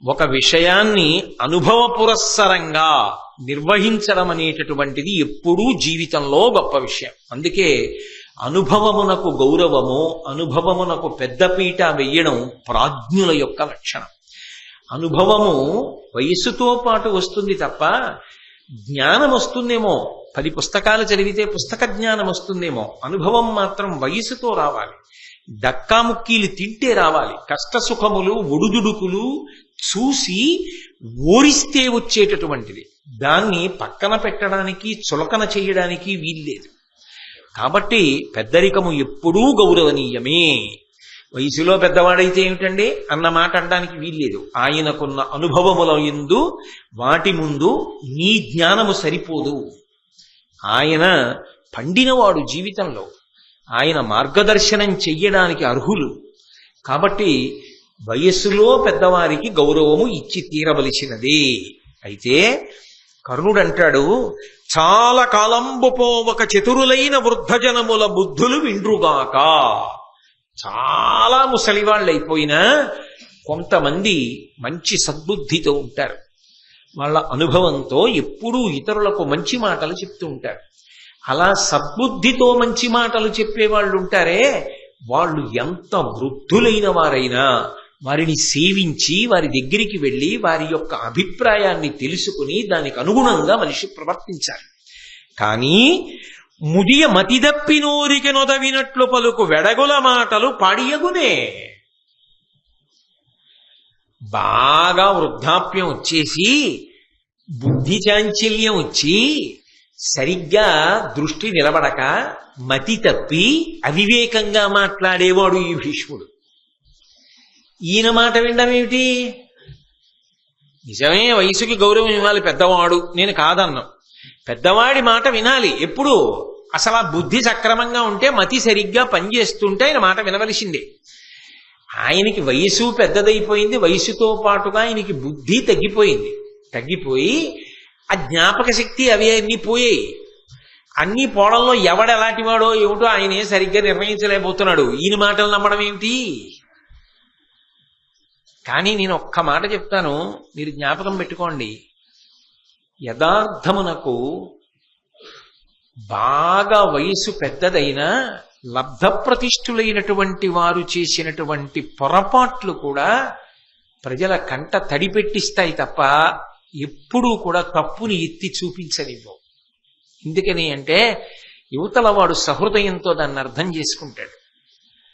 ఒక విషయాన్ని అనుభవ పురస్సరంగా నిర్వహించడం అనేటటువంటిది ఎప్పుడూ జీవితంలో గొప్ప విషయం. అందుకే అనుభవమునకు గౌరవము, అనుభవమునకు పెద్దపీట వెయ్యడం ప్రాజ్ఞుల యొక్క లక్షణం. అనుభవము వయస్సుతో పాటు వస్తుంది తప్ప జ్ఞానం వస్తుందేమో, 10 పుస్తకాలు చదివితే పుస్తక జ్ఞానం వస్తుందేమో, అనుభవం మాత్రం వయస్సుతో రావాలి. డక్కాముక్కీలు తింటే రావాలి. కష్టసుఖములు ఒడుదుడుకులు చూసి ఓరిస్తే వచ్చేటటువంటిది. దాన్ని పక్కన పెట్టడానికి, చులకన చేయడానికి వీల్లేదు. కాబట్టి పెద్దరికము ఎప్పుడూ గౌరవనీయమే. వయసులో పెద్దవాడైతే ఏమిటండి అన్న మాట అనడానికి వీల్లేదు. ఆయనకున్న అనుభవముల యందు వాటి ముందు నీ జ్ఞానము సరిపోదు. ఆయన పండినవాడు జీవితంలో, ఆయన మార్గదర్శనం చెయ్యడానికి అర్హులు. కాబట్టి వయస్సులో పెద్దవారికి గౌరవము ఇచ్చి తీరవలసినదే. అయితే కర్ణుడంటాడు, చాలా కాలంబు పోవక చతురులైన వృద్ధజనముల బుద్ధులు విండ్రుగాక. చాలా ముసలివాళ్ళు అయిపోయినా కొంతమంది మంచి సద్బుద్ధితో ఉంటారు. వాళ్ళ అనుభవంతో ఎప్పుడూ ఇతరులకు మంచి మాటలు చెప్తూ ఉంటారు. అలా సద్బుద్ధితో మంచి మాటలు చెప్పేవాళ్ళు ఉంటారే, వాళ్ళు ఎంత వృద్ధులైన వారైనా వారిని సేవించి వారి దగ్గరికి వెళ్ళి వారి యొక్క అభిప్రాయాన్ని తెలుసుకుని దానికి అనుగుణంగా మనిషి ప్రవర్తించాలి. కానీ ముదియ మతిదప్పినోరికి నొదవినట్లు పలుకు వెడగుల మాటలు పాడియగునే. బాగా వృద్ధాప్యం వచ్చేసి బుద్ధి చాంచల్యం వచ్చి సరిగ్గా దృష్టి నిలబడక మతి తప్పి అవివేకంగా మాట్లాడేవాడు ఈ భీష్ముడు. ఈయన మాట వినడం ఏమిటి? నిజమే, వయసుకి గౌరవం ఇవ్వాలి పెద్దవాడు, నేను కాదన్నా. పెద్దవాడి మాట వినాలి. ఎప్పుడు? అసలు ఆ బుద్ధి సక్రమంగా ఉంటే, మతి సరిగ్గా పనిచేస్తుంటే ఆయన మాట వినవలసిందే. ఆయనకి వయసు పెద్దదైపోయింది, వయసుతో పాటుగా ఆయనకి బుద్ధి తగ్గిపోయి ఆ జ్ఞాపక శక్తి అవి అన్నీ పోయాయి. అన్ని పోవడంలో ఎవడెలాంటి వాడో ఏమిటో ఆయనే సరిగ్గా నిర్ణయించలేకపోతున్నాడు. ఈయన మాటలు నమ్మడం ఏమిటి? కానీ నేను ఒక్క మాట చెప్తాను, మీరు జ్ఞాపకం పెట్టుకోండి. యథార్థమునకు బాగా వయసు పెద్దదైనా లబ్ధప్రతిష్ఠులైనటువంటి వారు చేసినటువంటి పొరపాట్లు కూడా ప్రజల కంట తడిపెట్టిస్తాయి తప్ప ఎప్పుడూ కూడా తప్పుని ఎత్తి చూపించనివ్వవు. ఎందుకని అంటే యువతల వాడు సహృదయంతో దాన్ని అర్థం చేసుకుంటాడు.